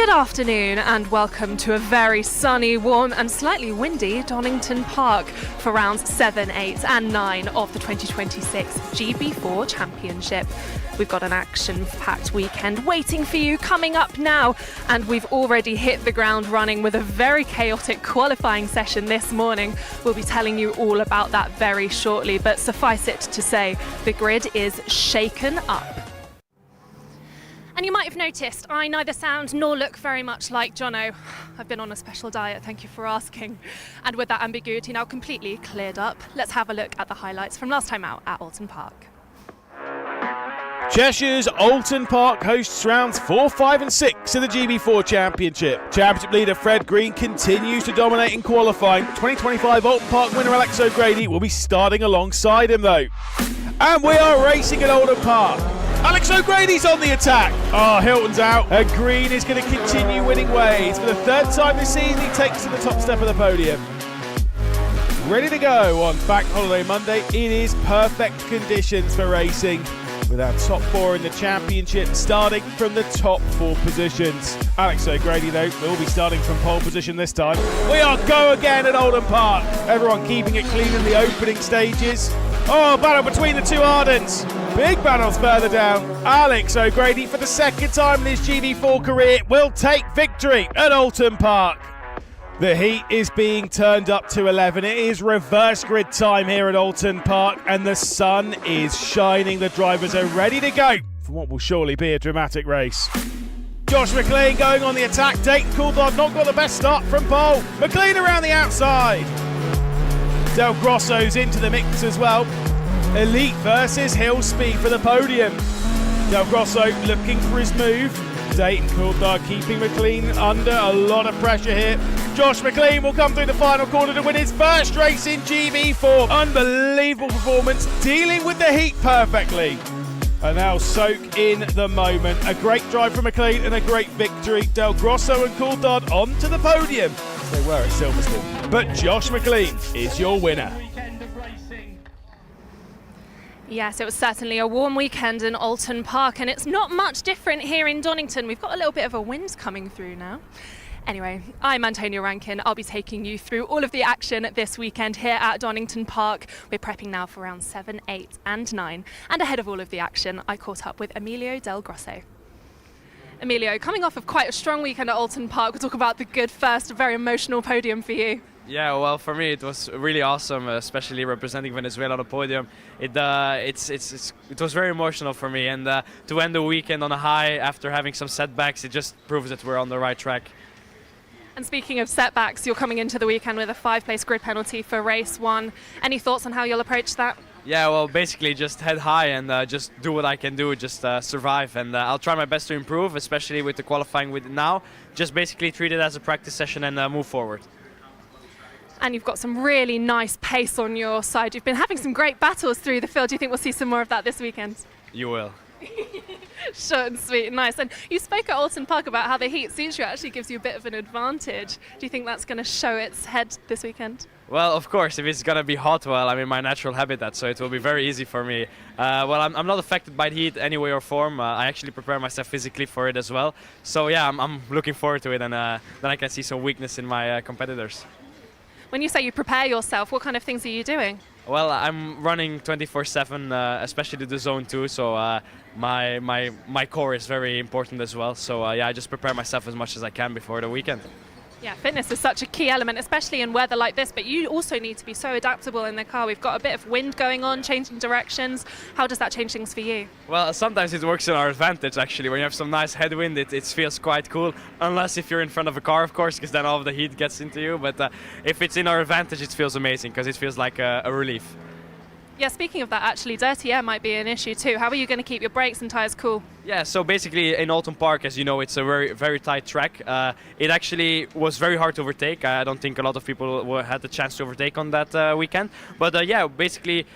Good afternoon and welcome to a very sunny, warm and slightly windy Donington Park for rounds 7, 8 and 9 of the 2026 GB4 Championship. We've got an action-packed weekend waiting for you coming up now, and we've already hit the ground running with a very chaotic qualifying session this morning. We'll be telling you all about that very shortly, but suffice it to say, the grid is shaken up. And you might have noticed, I neither sound nor look very much like Jono. I've been on a special diet, thank you for asking. And with that ambiguity now completely cleared up, let's have a look at the highlights from last time out at Alton Park. Cheshire's Alton Park hosts rounds 4, 5 and 6 of the GB4 Championship. Championship leader Fred Green continues to dominate in qualifying. 2025 Alton Park winner Alex O'Grady will be starting alongside him though. And we are racing at Alton Park. Alex O'Grady's on the attack. Oh, Hilton's out. Green is going to continue winning ways. For the third time this season, he takes to the top step of the podium. Ready to go on Bank Holiday Monday. It is perfect conditions for racing, with our top 4 in the championship starting from the top 4 positions. Alex O'Grady, though, will be starting from pole position this time. We are go again at Alton Park. Everyone keeping it clean in the opening stages. Oh, battle between the two Ardents. Big battles further down. Alex O'Grady, for the second time in his GB4 career, will take victory at Alton Park. The heat is being turned up to 11. It is reverse grid time here at Alton Park, and the sun is shining. The drivers are ready to go for what will surely be a dramatic race. Josh McGlade going on the attack. Dayton Coulthard not got the best start from pole. McGlade around the outside. Del Grosso's into the mix as well. Elite versus Hill Speed for the podium. Del Grosso looking for his move. Dayton Coulthard keeping McLean under a lot of pressure here. Josh McLean will come through the final corner to win his first race in GB4. Unbelievable performance, dealing with the heat perfectly. And now soak in the moment. A great drive from McLean and a great victory. Del Grosso and Coulthard on to the podium. They were at Silverstone. But Josh McLean is your winner. Yes, it was certainly a warm weekend in Alton Park, and it's not much different here in Donington. We've got a little bit of a wind coming through now. Anyway, I'm Antonia Rankin. I'll be taking you through all of the action this weekend here at Donington Park. We're prepping now for rounds 7, 8 and 9. And ahead of all of the action, I caught up with Emilio Del Grosso. Emilio, coming off of quite a strong weekend at Alton Park, we'll talk about the good first, very emotional podium for you. Yeah, well, for me it was really awesome, especially representing Venezuela on the podium. It was very emotional for me, and to end the weekend on a high after having some setbacks, it just proves that we're on the right track. And speaking of setbacks, you're coming into the weekend with a 5-place grid penalty for race 1. Any thoughts on how you'll approach that? Yeah, well, basically just head high and just do what I can do, just survive. And I'll try my best to improve, especially with the qualifying with now. Just basically treat it as a practice session and move forward. And you've got some really nice pace on your side. You've been having some great battles through the field. Do you think we'll see some more of that this weekend? You will. Short and sweet, nice. And you spoke at Alton Park about how the heat suits you, actually gives you a bit of an advantage. Do you think that's going to show its head this weekend? Well, of course, if it's going to be hot, well, I'm in my natural habitat, so it will be very easy for me. Well, I'm not affected by the heat any way or form. I actually prepare myself physically for it as well. So yeah, I'm looking forward to it, and then I can see some weakness in my competitors. When you say you prepare yourself, what kind of things are you doing? Well, I'm running 24/7, especially the zone 2, so my core is very important as well. So yeah, I just prepare myself as much as I can before the weekend. Yeah, fitness is such a key element, especially in weather like this, but you also need to be so adaptable in the car. We've got a bit of wind going on, changing directions. How does that change things for you? Well, sometimes it works in our advantage, actually. When you have some nice headwind, it feels quite cool, unless if you're in front of a car, of course, because then all of the heat gets into you. But if it's in our advantage, it feels amazing, because it feels like a relief. Yeah, speaking of that, actually, dirty air might be an issue too. How are you going to keep your brakes and tyres cool? Yeah, so basically in Alton Park, as you know, it's a very, very tight track. It actually was very hard to overtake. I don't think a lot of people had the chance to overtake on that weekend. But yeah, basically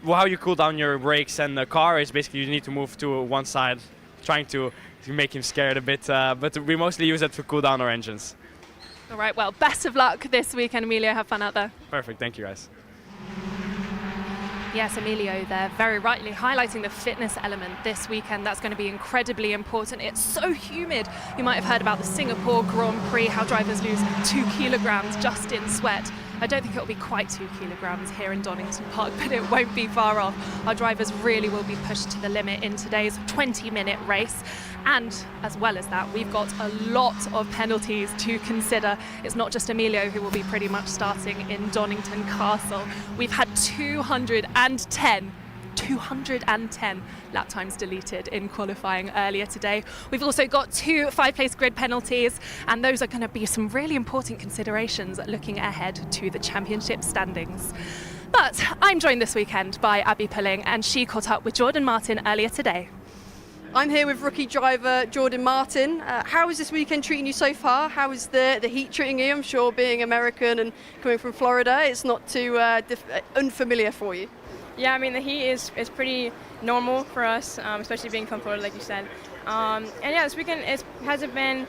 how you cool down your brakes and the car is basically you need to move to one side, trying to make him scared a bit. But we mostly use it to cool down our engines. All right, well, best of luck this weekend, Emilio. Have fun out there. Perfect, thank you guys. Yes, Emilio there, very rightly highlighting the fitness element this weekend. That's going to be incredibly important. It's so humid. You might have heard about the Singapore Grand Prix, how drivers lose 2 kilograms just in sweat. I don't think it'll be quite 2 kilograms here in Donington Park, but it won't be far off. Our drivers really will be pushed to the limit in today's 20-minute race. And as well as that, we've got a lot of penalties to consider. It's not just Emilio who will be pretty much starting in Donington Castle. We've had 210 lap times deleted in qualifying earlier today. We've also got 2 5-place grid penalties, and those are going to be some really important considerations looking ahead to the championship standings. But I'm joined this weekend by Abbi Pulling, and she caught up with Jordan Martin earlier today. I'm here with rookie driver Jordan Martin. How is this weekend treating you so far? How is the heat treating you? I'm sure being American and coming from Florida, it's not too unfamiliar for you. Yeah, I mean, the heat is pretty normal for us, especially being from Florida, like you said. And yeah, this weekend hasn't been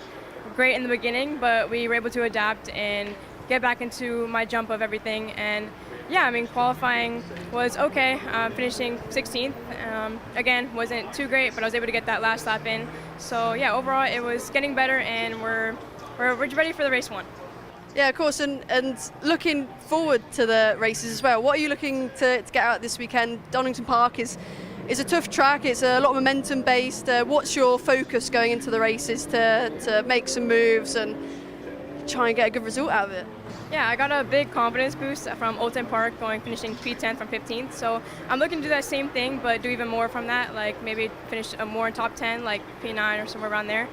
great in the beginning, but we were able to adapt and get back into my jump of everything. And yeah, I mean, qualifying was okay, finishing 16th. Again, wasn't too great, but I was able to get that last lap in. So yeah, overall, it was getting better, and we're ready for the race 1. Yeah, of course, and looking forward to the races as well. What are you looking to get out this weekend? Donington Park is a tough track. It's a lot of momentum based. What's your focus going into the races to make some moves and try and get a good result out of it? Yeah, I got a big confidence boost from Donington Park, finishing P10 from 15th. So I'm looking to do that same thing, but do even more from that. Like maybe finish more in top 10, like P9 or somewhere around there.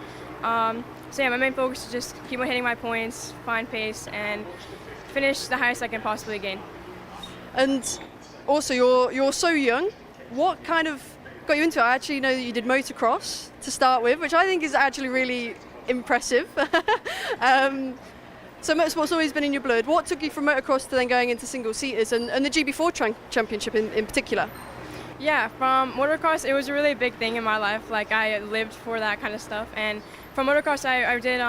So yeah, my main focus is just keep on hitting my points, find pace, and finish the highest I can possibly gain. And also, you're so young. What kind of got you into it? I actually know that you did motocross to start with, which I think is actually really impressive. So motorsport's always been in your blood. What took you from motocross to then going into single-seaters and the GB4 Championship in particular? Yeah, from motocross, it was a really big thing in my life. Like, I lived for that kind of stuff. And from motocross, I did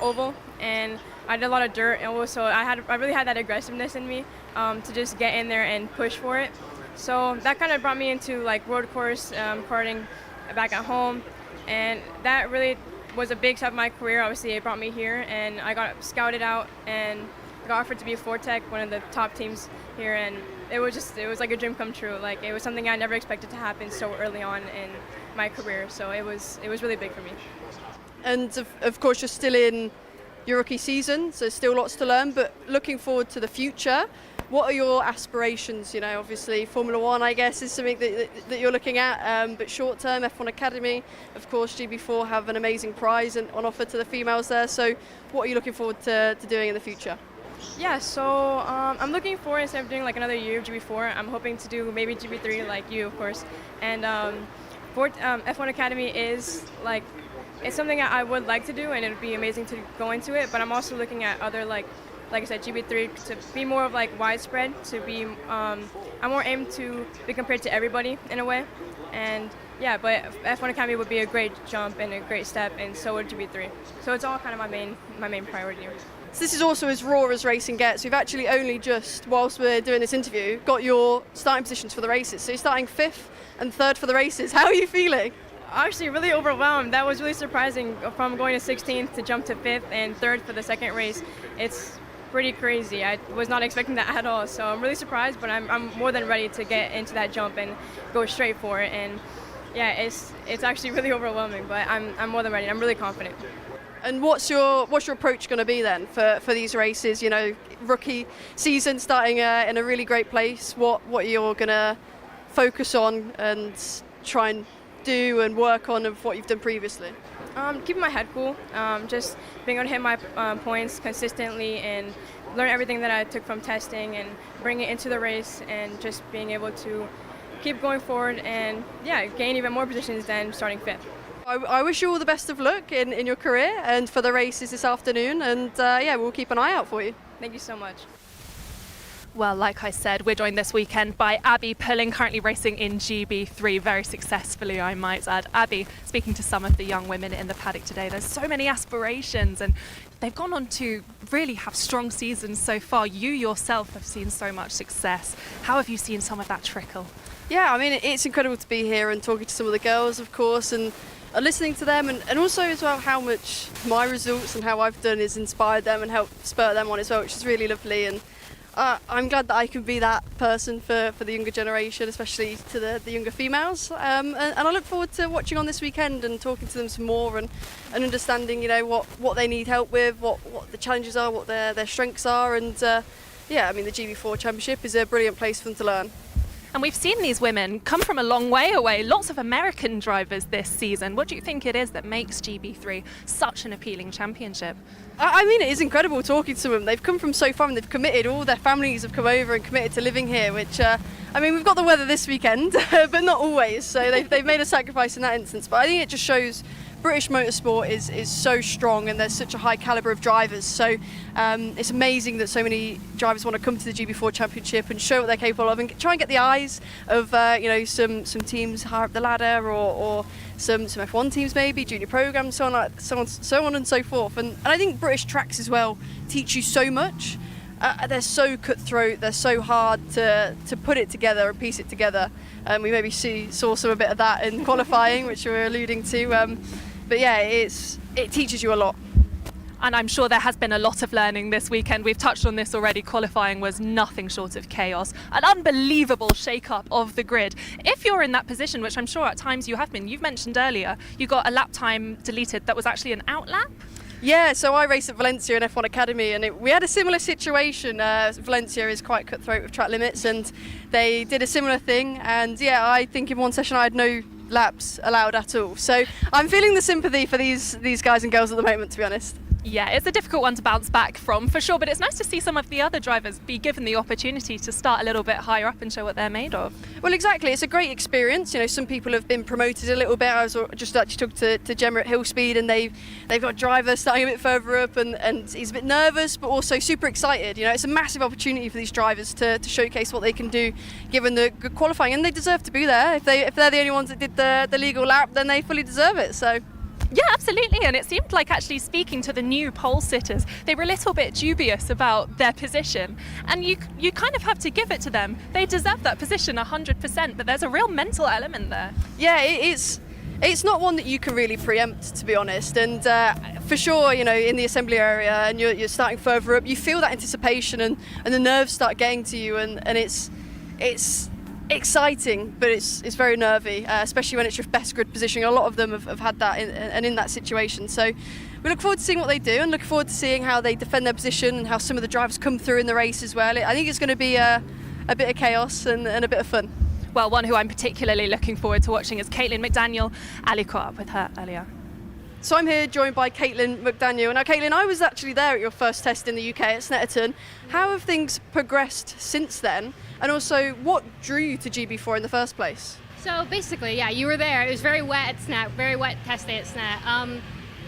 oval, and I did a lot of dirt. And also, I really had that aggressiveness in me to just get in there and push for it. So that kind of brought me into like road course karting back at home, and that really was a big step in my career. Obviously, it brought me here, and I got scouted out and got offered to be a Fortec, one of the top teams here, and it was like a dream come true. Like, it was something I never expected to happen so early on in my career. So it was really big for me. And of course, you're still in your rookie season, so still lots to learn. But looking forward to the future, what are your aspirations? You know, obviously Formula One, I guess, is something that you're looking at. But short term, F1 Academy, of course, GB4 have an amazing prize on offer to the females there. So what are you looking forward to doing in the future? Yeah, so I'm looking forward, instead of doing like another year of GB4, I'm hoping to do maybe GB3 like you, of course. And F1 Academy is like, it's something that I would like to do, and it would be amazing to go into it. But I'm also looking at other like I said, GB3 to be more of like widespread, to be I'm more aimed to be compared to everybody in a way. And yeah, but F1 Academy would be a great jump and a great step, and so would GB3. So it's all kind of my main priority. So this is also as raw as racing gets. We've actually only just, whilst we're doing this interview, got your starting positions for the races. So you're starting 5th and 3rd for the races. How are you feeling? Actually, really overwhelmed. That was really surprising, from going to 16th to jump to 5th and 3rd for the second race. It's pretty crazy. I was not expecting that at all. So I'm really surprised, but I'm more than ready to get into that jump and go straight for it. And yeah, it's actually really overwhelming, but I'm more than ready. I'm really confident. And what's your approach going to be then for these races? You know, rookie season starting in a really great place. What you're going to focus on and try and do and work on of what you've done previously? Keeping my head cool, just being able to hit my points consistently and learn everything that I took from testing and bring it into the race, and just being able to keep going forward and yeah, gain even more positions than starting 5th. I wish you all the best of luck in your career and for the races this afternoon, and yeah, we'll keep an eye out for you. Thank you so much. Well, like I said, we're joined this weekend by Abbi Pulling, currently racing in GB3 very successfully, I might add. Abbi, speaking to some of the young women in the paddock today, there's so many aspirations and they've gone on to really have strong seasons so far. You yourself have seen so much success. How have you seen some of that trickle? Yeah, I mean, it's incredible to be here and talking to some of the girls, of course, and listening to them, and also as well how much my results and how I've done has inspired them and helped spur them on as well, which is really lovely. And I'm glad that I can be that person for the younger generation, especially to the younger females. And I look forward to watching on this weekend and talking to them some more and understanding, what they need help with, what the challenges are, what their strengths are. And yeah, I mean, the GB4 Championship is a brilliant place for them to learn. And we've seen these women come from a long way away, lots of American drivers this season. What do you think it is that makes GB3 such an appealing championship? I mean, it is incredible talking to them. They've come from so far and they've committed, all their families have come over and committed to living here, which, I mean, we've got the weather this weekend, but not always, so they've made a sacrifice in that instance. But I think it just shows British motorsport is so strong and there's such a high calibre of drivers, so it's amazing that so many drivers want to come to the GB4 Championship and show what they're capable of and try and get the eyes of some teams higher up the ladder or some F1 teams, maybe junior programs, so on and so forth. And I think British tracks as well teach you so much. They're so cutthroat, they're so hard to put it together and piece it together. We maybe saw some a bit of that in qualifying, which we were alluding to. But yeah, it teaches you a lot. And I'm sure there has been a lot of learning this weekend. We've touched on this already. Qualifying was nothing short of chaos. An unbelievable shake-up of the grid. If you're in that position, which I'm sure at times you have been, you've mentioned earlier, you got a lap time deleted that was actually an out lap? Yeah, so I raced at Valencia in F1 Academy and we had a similar situation. Valencia is quite cutthroat with track limits and they did a similar thing, and yeah, I think in one session I had no laps allowed at all. So I'm feeling the sympathy for these guys and girls at the moment, to be honest. Yeah, it's a difficult one to bounce back from, for sure, but it's nice to see some of the other drivers be given the opportunity to start a little bit higher up and show what they're made of. Well, exactly. It's a great experience. Some people have been promoted a little bit. I was just actually talked to Gemma at Hill Speed, and they've got a driver starting a bit further up, and he's a bit nervous, but also super excited. It's a massive opportunity for these drivers to showcase what they can do, given the good qualifying, and they deserve to be there. If they're the only ones that did the legal lap, then they fully deserve it. So. Yeah, absolutely, and it seemed like actually speaking to the new pole sitters, they were a little bit dubious about their position, and you kind of have to give it to them. They deserve that position 100%, but there's a real mental element there. Yeah, it's not one that you can really preempt, to be honest, and for sure, in the assembly area and you're starting further up, you feel that anticipation and the nerves start getting to you, and it's exciting, but it's very nervy, especially when it's your best grid positioning. A lot of them have had that in that situation. So we look forward to seeing what they do and look forward to seeing how they defend their position and how some of the drivers come through in the race as well. I think it's going to be a bit of chaos and a bit of fun. Well, one who I'm particularly looking forward to watching is Caitlin McDaniel. Ali caught up with her earlier. So I'm here joined by Caitlin McDaniel. Now Caitlin, I was actually there at your first test in the UK at Snetterton. How have things progressed since then? And also, what drew you to GB4 in the first place? So basically, yeah, you were there. It was very wet at Snet, very wet test day at Snet.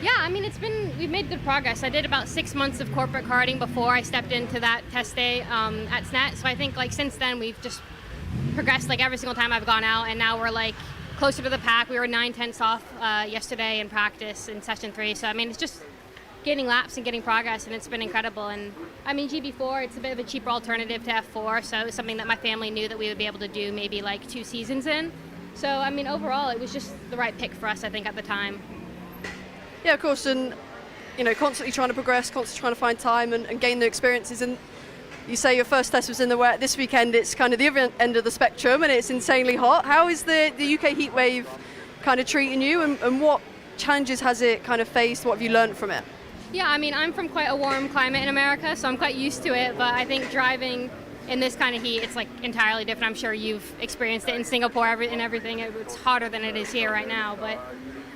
Yeah, I mean, we've made good progress. I did about 6 months of corporate karting before I stepped into that test day at Snet. So I think since then we've just progressed every single time I've gone out, and now we're closer to the pack. We were 9/10 off yesterday in practice in session 3. So I mean, it's just gaining laps and getting progress, and it's been incredible. And I mean, GB4, it's a bit of a cheaper alternative to F4, so it was something that my family knew that we would be able to do maybe 2 seasons in. So I mean, overall, it was just the right pick for us, I think, at the time. Yeah, of course, and constantly trying to progress, constantly trying to find time and gain new experiences. And you say your first test was in the wet. This weekend, it's kind of the other end of the spectrum, and it's insanely hot. How is the UK heat wave kind of treating you, and what challenges has it kind of faced? What have you learned from it? Yeah, I mean, I'm from quite a warm climate in America, so I'm quite used to it, but I think driving in this kind of heat, it's entirely different. I'm sure you've experienced it in Singapore and everything. It's hotter than it is here right now, but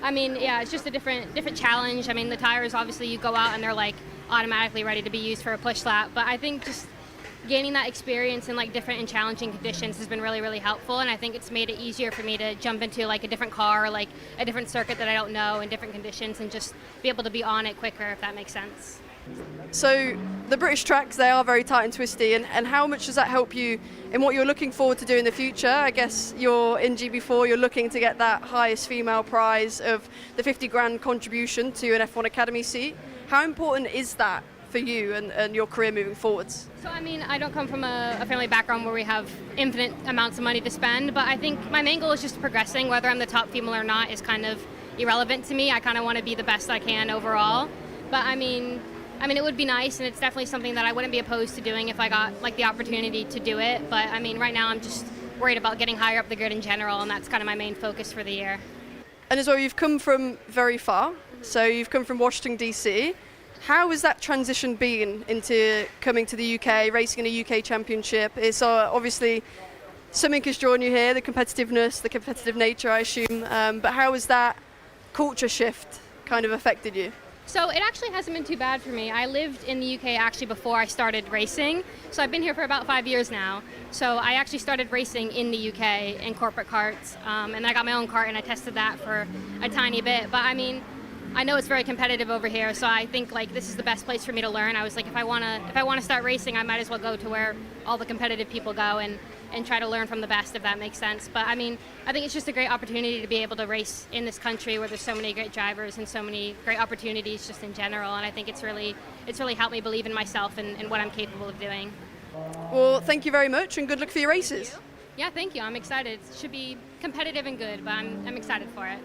I mean, yeah, it's just a different challenge. I mean, the tires, obviously, you go out and they're automatically ready to be used for a push lap, but I think just gaining that experience in different and challenging conditions has been really, really helpful, and I think it's made it easier for me to jump into a different car, a different circuit that I don't know in different conditions, and just be able to be on it quicker, if that makes sense. So the British tracks, they are very tight and twisty, and how much does that help you in what you're looking forward to do in the future? I guess you're in GB4, you're looking to get that highest female prize of the 50 grand contribution to an F1 Academy seat. How important is that for you and your career moving forwards? So, I mean, I don't come from a family background where we have infinite amounts of money to spend, but I think my main goal is just progressing. Whether I'm the top female or not is kind of irrelevant to me. I kind of want to be the best I can overall. But I mean, it would be nice, and it's definitely something that I wouldn't be opposed to doing if I got like the opportunity to do it. But I mean, right now I'm just worried about getting higher up the grid in general, and that's kind of my main focus for the year. And as well, you've come from very far. So you've come from Washington, DC. How has that transition been into coming to the UK, racing in a UK championship? It's obviously something has drawn you here, the competitiveness, the competitive nature, I assume. But how has that culture shift kind of affected you? So it actually hasn't been too bad for me. I lived in the UK actually before I started racing. So I've been here for about 5 years now. So I actually started racing in the UK in corporate karts. And then I got my own kart and I tested that for a tiny bit. But I mean, I know it's very competitive over here, so I think like this is the best place for me to learn. I was like, if I want to start racing, I might as well go to where all the competitive people go and try to learn from the best, if that makes sense. But I mean, I think it's just a great opportunity to be able to race in this country where there's so many great drivers and so many great opportunities just in general. And I think it's really helped me believe in myself and what I'm capable of doing. Well, thank you very much, and good luck for your races. Yeah, thank you. I'm excited. It should be competitive and good, but I'm excited for it.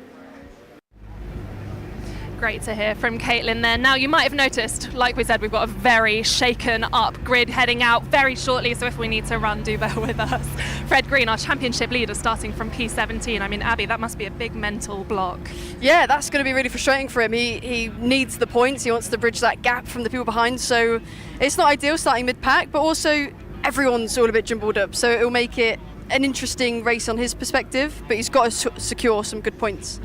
Great to hear from Caitlin there. Now, you might have noticed, like we said, we've got a very shaken up grid heading out very shortly, so if we need to run, do bear with us. Fred Green, our championship leader, starting from P17. I mean, Abbi, that must be a big mental block. Yeah, that's going to be really frustrating for him. He needs the points. He wants to bridge that gap from the people behind, so it's not ideal starting mid-pack, but also everyone's all a bit jumbled up, so it'll make it an interesting race on his perspective, but he's got to secure some good points.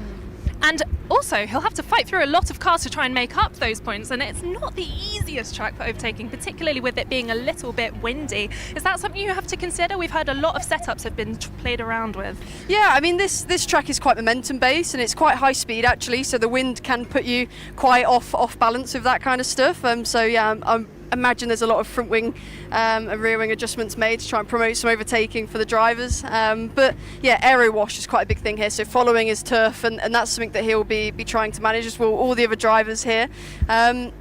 And also, he'll have to fight through a lot of cars to try and make up those points, and it's not the easiest track for overtaking, particularly with it being a little bit windy. Is that something you have to consider? We've heard a lot of setups have been played around with. Yeah, I mean, this track is quite momentum based, and it's quite high speed actually, so the wind can put you quite off balance with that kind of stuff. So yeah, I'm imagine there's a lot of front wing and rear wing adjustments made to try and promote some overtaking for the drivers. But yeah, aero wash is quite a big thing here. So following his turf, and that's something that he'll be trying to manage as well. All the other drivers here, and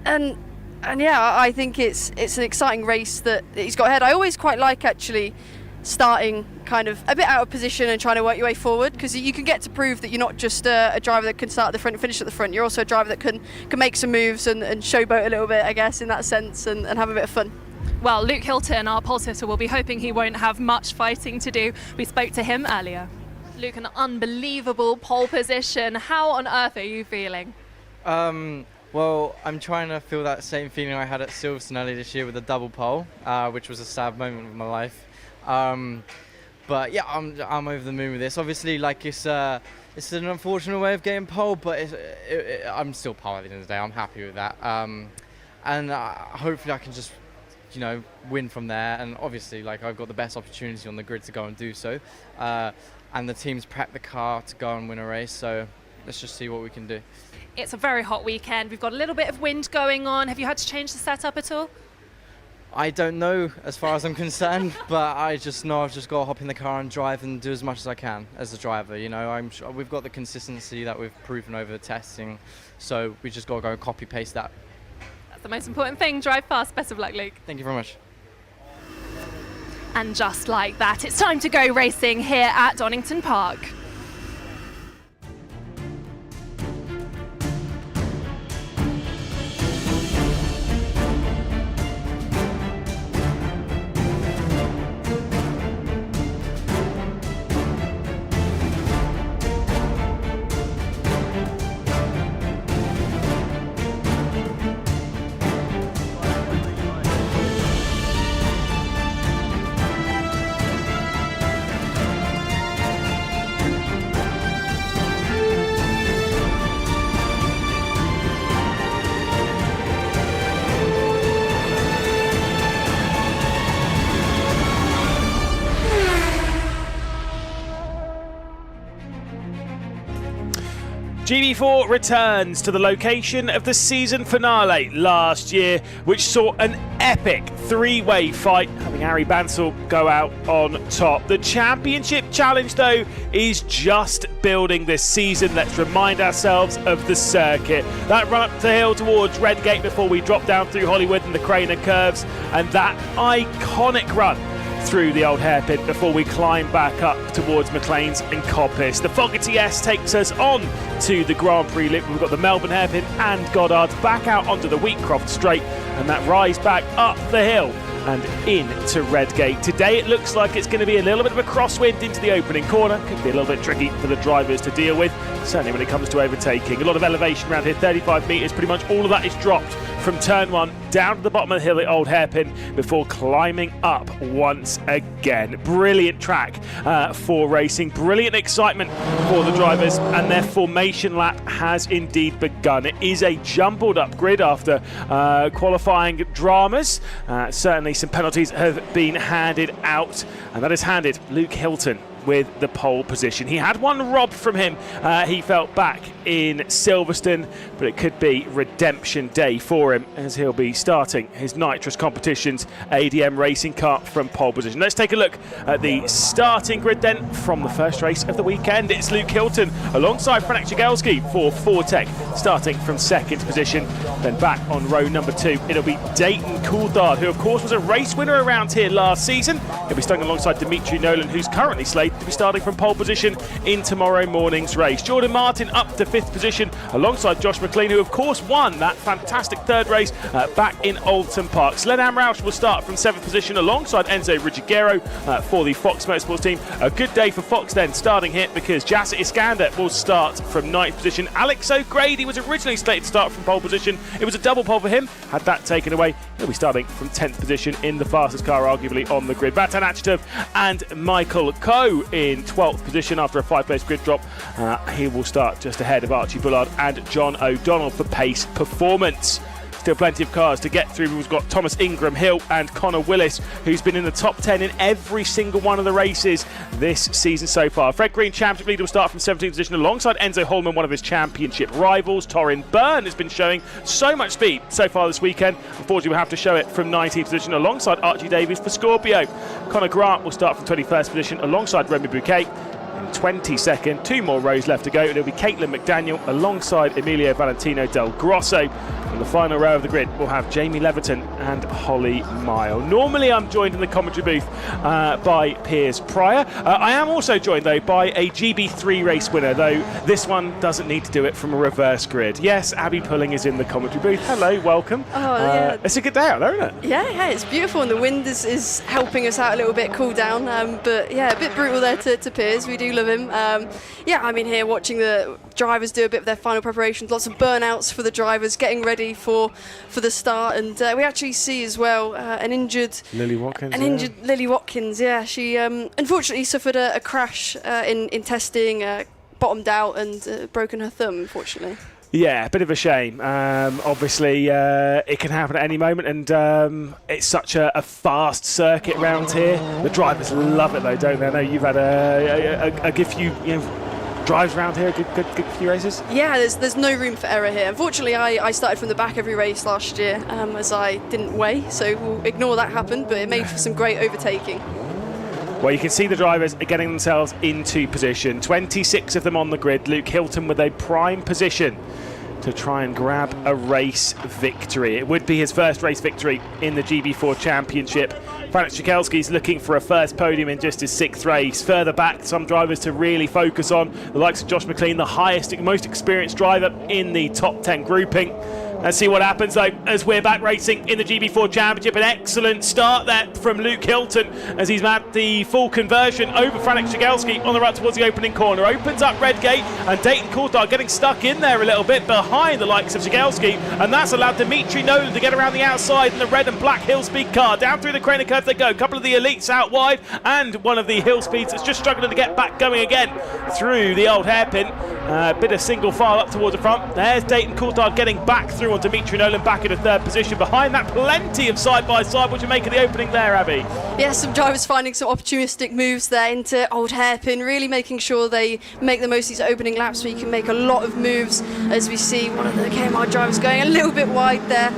yeah, I think it's an exciting race that he's got ahead. I always quite like actually starting kind of a bit out of position and trying to work your way forward, because you can get to prove that you're not just a driver that can start at the front and finish at the front. You're also a driver that can make some moves and showboat a little bit, I guess, in that sense, and have a bit of fun. Well, Luke Hilton, our pole sitter, will be hoping he won't have much fighting to do. We spoke to him earlier. Luke, an unbelievable pole position. How on earth are you feeling? Well, I'm trying to feel that same feeling I had at Silverstone earlier this year with a double pole, which was a sad moment of my life. But yeah, I'm over the moon with this. Obviously, like it's an unfortunate way of getting pole, but I'm still pole at the end of the day. I'm happy with that, and hopefully I can just, win from there. And obviously, like I've got the best opportunity on the grid to go and do so, and the team's prepped the car to go and win a race. So let's just see what we can do. It's a very hot weekend. We've got a little bit of wind going on. Have you had to change the setup at all? I don't know as far as I'm concerned, but I just know I've just got to hop in the car and drive and do as much as I can as a driver. I'm sure we've got the consistency that we've proven over the testing, so we just got to go and copy paste that. That's the most important thing. Drive fast. Best of luck, Luke. Thank you very much. And just like that, it's time to go racing here at Donington Park. GB4 returns to the location of the season finale last year, which saw an epic three-way fight, having Harry Bansal go out on top. The championship challenge, though, is just building this season. Let's remind ourselves of the circuit. That run up the hill towards Redgate before we drop down through Hollywood and the Craner curves, and that iconic run through the old hairpin before we climb back up towards McLean's and Coppice. The Fogarty S takes us on to the Grand Prix loop. We've got the Melbourne hairpin and Goddard's back out onto the Wheatcroft straight, and that rise back up the hill and into Redgate. Today it looks like it's going to be a little bit of a crosswind into the opening corner. Could be a little bit tricky for the drivers to deal with, certainly when it comes to overtaking. A lot of elevation around here, 35 metres, pretty much all of that is dropped from turn one down to the bottom of the hill at Old Hairpin before climbing up once again. Brilliant track for racing, brilliant excitement for the drivers, and their formation lap has indeed begun. It is a jumbled up grid after qualifying dramas. Certainly some penalties have been handed out, and that is handed Luke Hilton with the pole position. He had one robbed from him, he felt, back in Silverstone, but it could be redemption day for him as he'll be starting his nitrous competitions ADM racing car from pole position. Let's take a look at the starting grid then from the first race of the weekend. It's Luke Hilton alongside Franek Jagelski for Fortec, starting from second position. Then back on row number 2, it'll be Dayton Coulthard, who of course was a race winner around here last season. He'll be starting alongside Dimitri Nolan, who's currently slated to be starting from pole position in tomorrow morning's race. Jordan Martin up to 5th position alongside Josh McLean, who of course won that fantastic third race back in Oldham Park. Sledam Roush will start from 7th position alongside Enzo Ruggiero for the Fox Motorsports team. A good day for Fox then starting here, because Jasser Iskander will start from 9th position. Alex O'Grady was originally slated to start from pole position. It was a double pole for him. Had that taken away, he'll be starting from 10th position in the fastest car arguably on the grid. Batan Achetov and Michael Coe in 12th position after a 5-place grid drop. He will start just ahead of Archie Bullard and John O'Donnell for pace performance. Still plenty of cars to get through. We've got Thomas Ingram Hill and Connor Willis, who's been in the top 10 in every single one of the races this season so far. Fred Green, championship leader, will start from 17th position alongside Enzo Holman, one of his championship rivals. Torin Byrne has been showing so much speed so far this weekend. Unfortunately, we'll have to show it from 19th position alongside Archie Davies for Scorpio. Connor Grant will start from 21st position alongside Remy Bouquet. 22nd, 2 more rows left to go. It'll be Caitlin McDaniel alongside Emilio Valentino Del Grosso. And the final row of the grid will have Jamie Leverton and Holly Mile. Normally I'm joined in the commentary booth by Piers Pryor. I am also joined though by a GB3 race winner, though this one doesn't need to do it from a reverse grid. Yes, Abbi Pulling is in the commentary booth. Hello, welcome. Oh, yeah. It's a good day out there, isn't it? Yeah, it's beautiful, and the wind is helping us out a little bit, cool down. But yeah, a bit brutal there to Piers. We do love him. Yeah, I'm in here watching the drivers do a bit of their final preparations. Lots of burnouts for the drivers, getting ready for the start. And we actually see as well an injured Lily Watkins. Lily Watkins. Yeah, she unfortunately suffered a crash in testing, bottomed out and broken her thumb, unfortunately. Yeah, a bit of a shame. Obviously, it can happen at any moment, and it's such a fast circuit round here. The drivers love it, though, don't they? I know you've had a good few drives around here, good few races. Yeah, there's no room for error here. Unfortunately, I started from the back every race last year, as I didn't weigh, so we'll ignore that happened, but it made for some great overtaking. Well, you can see the drivers are getting themselves into position. 26 of them on the grid. Luke Hilton with a prime position to try and grab a race victory. It would be his first race victory in the GB4 Championship. Franek Jagelski's looking for a first podium in just his 6th race. Further back, some drivers to really focus on. The likes of Josh McLean, the highest, most experienced driver in the top 10 grouping. Let's see what happens though as we're back racing in the GB4 Championship. An excellent start there from Luke Hilton as he's had the full conversion over Franek Jagelski on the run towards the opening corner. Opens up Redgate, and Dayton Coulthard getting stuck in there a little bit behind the likes of Jagelski, and that's allowed Dimitri Nolan to get around the outside in the red and black Hill Speed car. Down through the Craner curve they go. A couple of the elites out wide, and one of the Hill Speeds that's just struggling to get back going again through the old hairpin. Bit of single file up towards the front. There's Dayton Coulthard getting back through on Dimitri Nolan, back in a third position. Behind that, plenty of side-by-side. What do you make of the opening there, Abby? Yeah, some drivers finding some opportunistic moves there into Old Hairpin, really making sure they make the most of these opening laps where you can make a lot of moves, as we see one of the KMR drivers going a little bit wide there,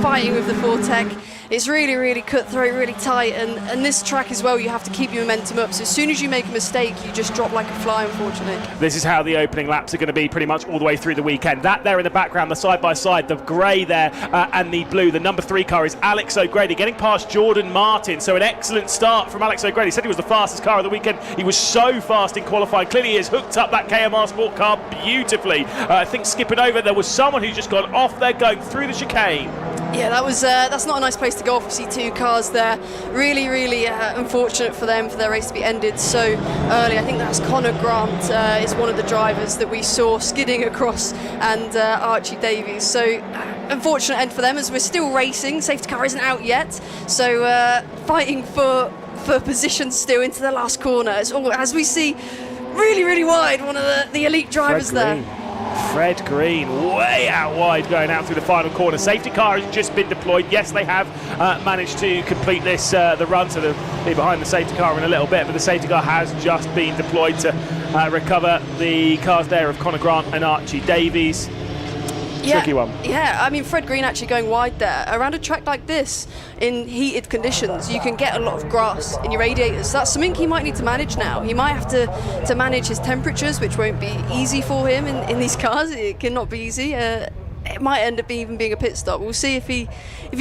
fighting with the Fortec. It's really, really cutthroat, really tight, and this track as well, you have to keep your momentum up. So as soon as you make a mistake, you just drop like a fly, unfortunately. This is how the opening laps are going to be pretty much all the way through the weekend. That there in the background, the side-by-side, the grey there and the blue. The number 3 car is Alex O'Grady getting past Jordan Martin. So an excellent start from Alex O'Grady. He said he was the fastest car of the weekend. He was so fast in qualifying. Clearly he has hooked up that KMR Sport car beautifully. I think skipping over, there was someone who just got off there going through the chicane. Yeah, that's not a nice place to go off. We see 2 cars there. Really, really unfortunate for them, for their race to be ended so early. I think that's Connor Grant is one of the drivers that we saw skidding across, and Archie Davies. So unfortunate end for them, as we're still racing. Safety car isn't out yet, so fighting for positions still into the last corner. As we see, really, really wide, one of the elite drivers there. Fred Green way out wide going out through the final corner. Safety car has just been deployed. Yes, they have managed to complete this the run, so they'll be behind the safety car in a little bit, but the safety car has just been deployed to recover the cars there of Connor Grant and Archie Davies. Tricky one. Yeah, I mean, Fred Green actually going wide there. Around a track like this, in heated conditions, you can get a lot of grass in your radiators. That's something he might need to manage now. He might have to manage his temperatures, which won't be easy for him in these cars. It cannot be easy. It might end up even being a pit stop. We'll see if he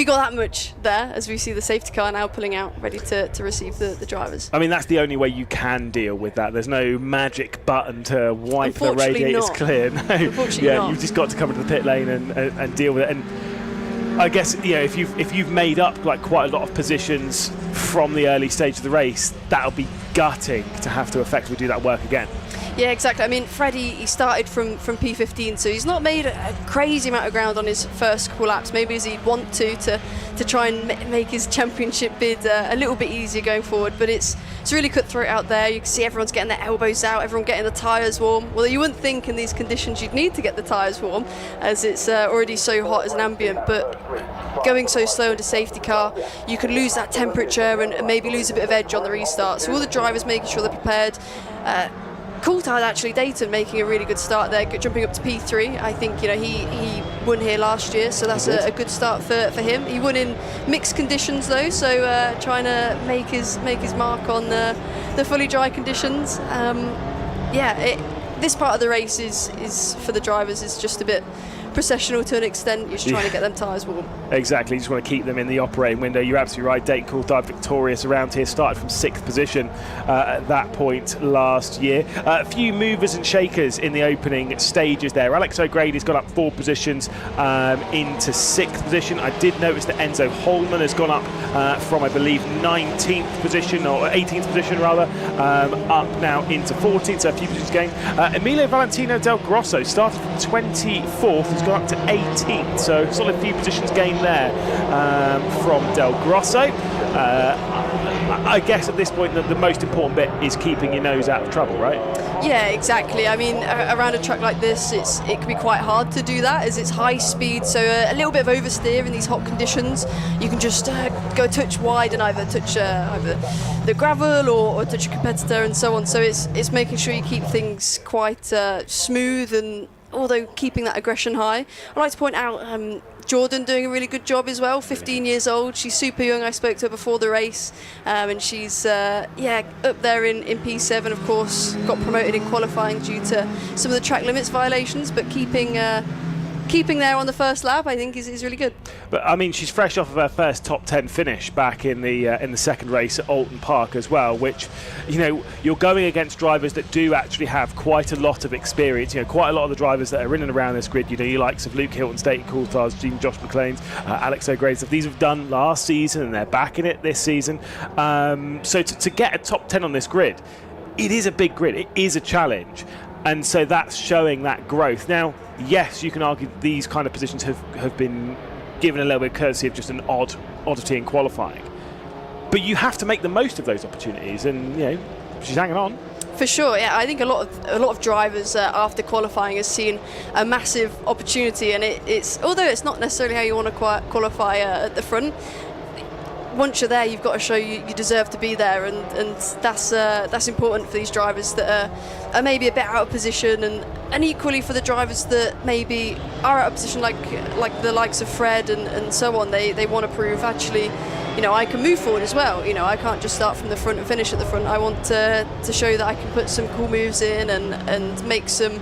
got that much there, as we see the safety car now pulling out, ready to receive the drivers. I mean, that's the only way you can deal with that. There's no magic button to wipe the radiators clear. No. Unfortunately not. You've just got to come into the pit lane and deal with it. And I guess, you know, if you've made up like quite a lot of positions from the early stage of the race, that'll be gutting to have to effectively do that work again. Yeah, exactly. I mean, Freddie, he started from P15, so he's not made a crazy amount of ground on his first couple laps, maybe as he'd want to try and make his championship bid a little bit easier going forward. But it's really cutthroat out there. You can see everyone's getting their elbows out, everyone getting the tyres warm. Well, you wouldn't think in these conditions you'd need to get the tyres warm, as it's already so hot as an ambient. But going so slow into safety car, you could lose that temperature and maybe lose a bit of edge on the restart. So all the drivers making sure they're prepared. Coulthard actually, Dayton making a really good start there, jumping up to P3. I think, you know, he won here last year, so that's a good start for him. He won in mixed conditions though, so trying to make his mark on the fully dry conditions. This part of the race is for the drivers is just a bit processional to an extent. You're just trying to get them tyres warm. Exactly, you just want to keep them in the operating window. You're absolutely right. Dayton Coulthard victorious around here, started from 6th position at that point last year. A few movers and shakers in the opening stages there. Alex O'Grady's got up 4 positions into 6th position. I did notice that Enzo Holman has gone up from, I believe, 19th position, or 18th position rather, up now into 14th, so a few positions gained. Emilio Valentino Del Grosso started from 24th, has gone up to 18th, so solid few positions gained there from Del Grosso. I guess at this point the most important bit is keeping your nose out of trouble, right? Yeah, exactly. I mean, around a track like this, it can be quite hard to do that, as it's high speed, so a little bit of oversteer in these hot conditions. You can just go touch wide and either touch either the gravel or touch a competitor and so on. So it's making sure you keep things quite smooth, and although keeping that aggression high. I'd like to point out Jordan doing a really good job as well, 15 years old. She's super young. I spoke to her before the race, and she's up there in P7, of course. Got promoted in qualifying due to some of the track limits violations, but keeping there on the first lap, I think, is really good. But I mean, she's fresh off of her first top 10 finish back in the second race at Alton Park as well, which, you know, you're going against drivers that do actually have quite a lot of experience. You know, quite a lot of the drivers that are in and around this grid, you know, your likes of Luke Hilton's, Dayton Coulthard's, Josh McLean's, Alex O'Grady's, these have done last season and they're back in it this season. So to get a top 10 on this grid, it is a big grid, it is a challenge. And so that's showing that growth. Now, yes, you can argue these kind of positions have been given a little bit of courtesy of just an oddity in qualifying. But you have to make the most of those opportunities, and, you know, she's hanging on. For sure, yeah. I think a lot of drivers after qualifying has seen a massive opportunity, and it's although it's not necessarily how you want to qualify at the front. Once you're there, you've got to show you deserve to be there, and that's important for these drivers that are maybe a bit out of position, and equally for the drivers that maybe are out of position, like the likes of Fred and so on. They want to prove, actually, I can move forward as well. I can't just start from the front and finish at the front. I want to show that I can put some cool moves in and make some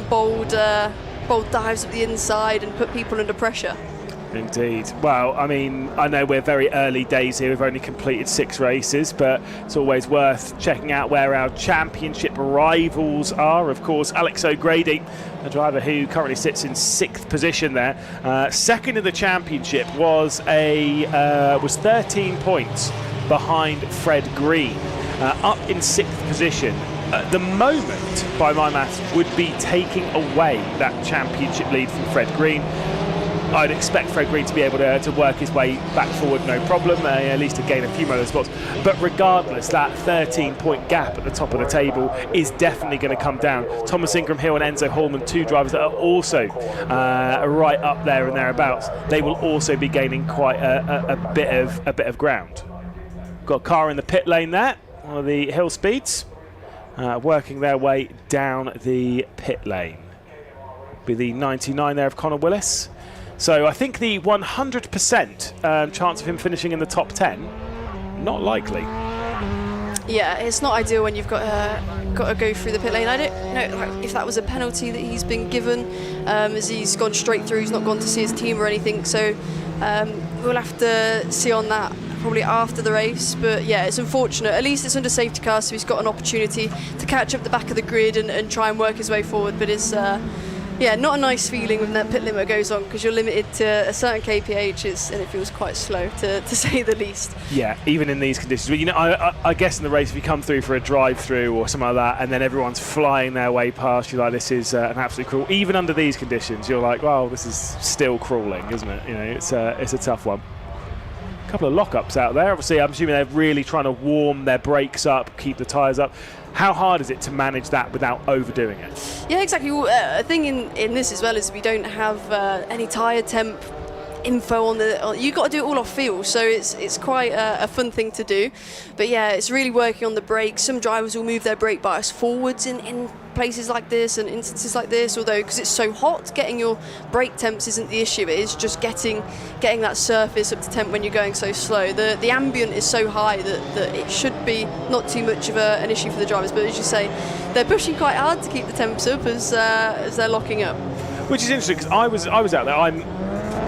bold dives at the inside and put people under pressure. Indeed. Well, I mean, I know we're very early days here. We've only completed 6 races, but it's always worth checking out where our championship rivals are. Of course, Alex O'Grady, a driver who currently sits in 6th position there. Second in the championship was 13 points behind Fred Green, up in 6th position. At the moment, by my maths, would be taking away that championship lead from Fred Green. I'd expect Fred Green to be able to work his way back forward, no problem, at least to gain a few more spots. But regardless, that 13-point gap at the top of the table is definitely going to come down. Thomas Ingram Hill and Enzo Hallman, 2 drivers that are also right up there and thereabouts. They will also be gaining quite a bit of ground. Got a car in the pit lane there, one of the hill speeds, working their way down the pit lane. Be the 99 there of Connor Willis. So I think the 100% chance of him finishing in the top 10, not likely. Yeah, it's not ideal when you've got to go through the pit lane. I don't know if that was a penalty that he's been given, as he's gone straight through. He's not gone to see his team or anything. So we'll have to see on that probably after the race. But yeah, it's unfortunate. At least it's under safety car, so he's got an opportunity to catch up the back of the grid and try and work his way forward. But it's not a nice feeling when that pit limit goes on, because you're limited to a certain kph, and it feels quite slow to say the least. Yeah, even in these conditions. But I guess in the race, if you come through for a drive-through or something like that, and then everyone's flying their way past, you're like, this is an absolute cruel. Even under these conditions, you're like, well, this is still crawling, isn't it? It's a tough one. A couple of lockups out there. Obviously, I'm assuming they're really trying to warm their brakes up, keep the tyres up. How hard is it to manage that without overdoing it? Yeah, exactly. A thing in this as well is we don't have any tyre temp info on you've got to do it all off feel, so it's quite a fun thing to do. But yeah, it's really working on the brakes. Some drivers will move their brake bias forwards in places like this and instances like this, although because it's so hot, getting your brake temps isn't the issue. It is just getting that surface up to temp when you're going so slow. The ambient is so high that it should be not too much of an issue for the drivers, but as you say, they're pushing quite hard to keep the temps up as they're locking up. Which is interesting, because I was out there.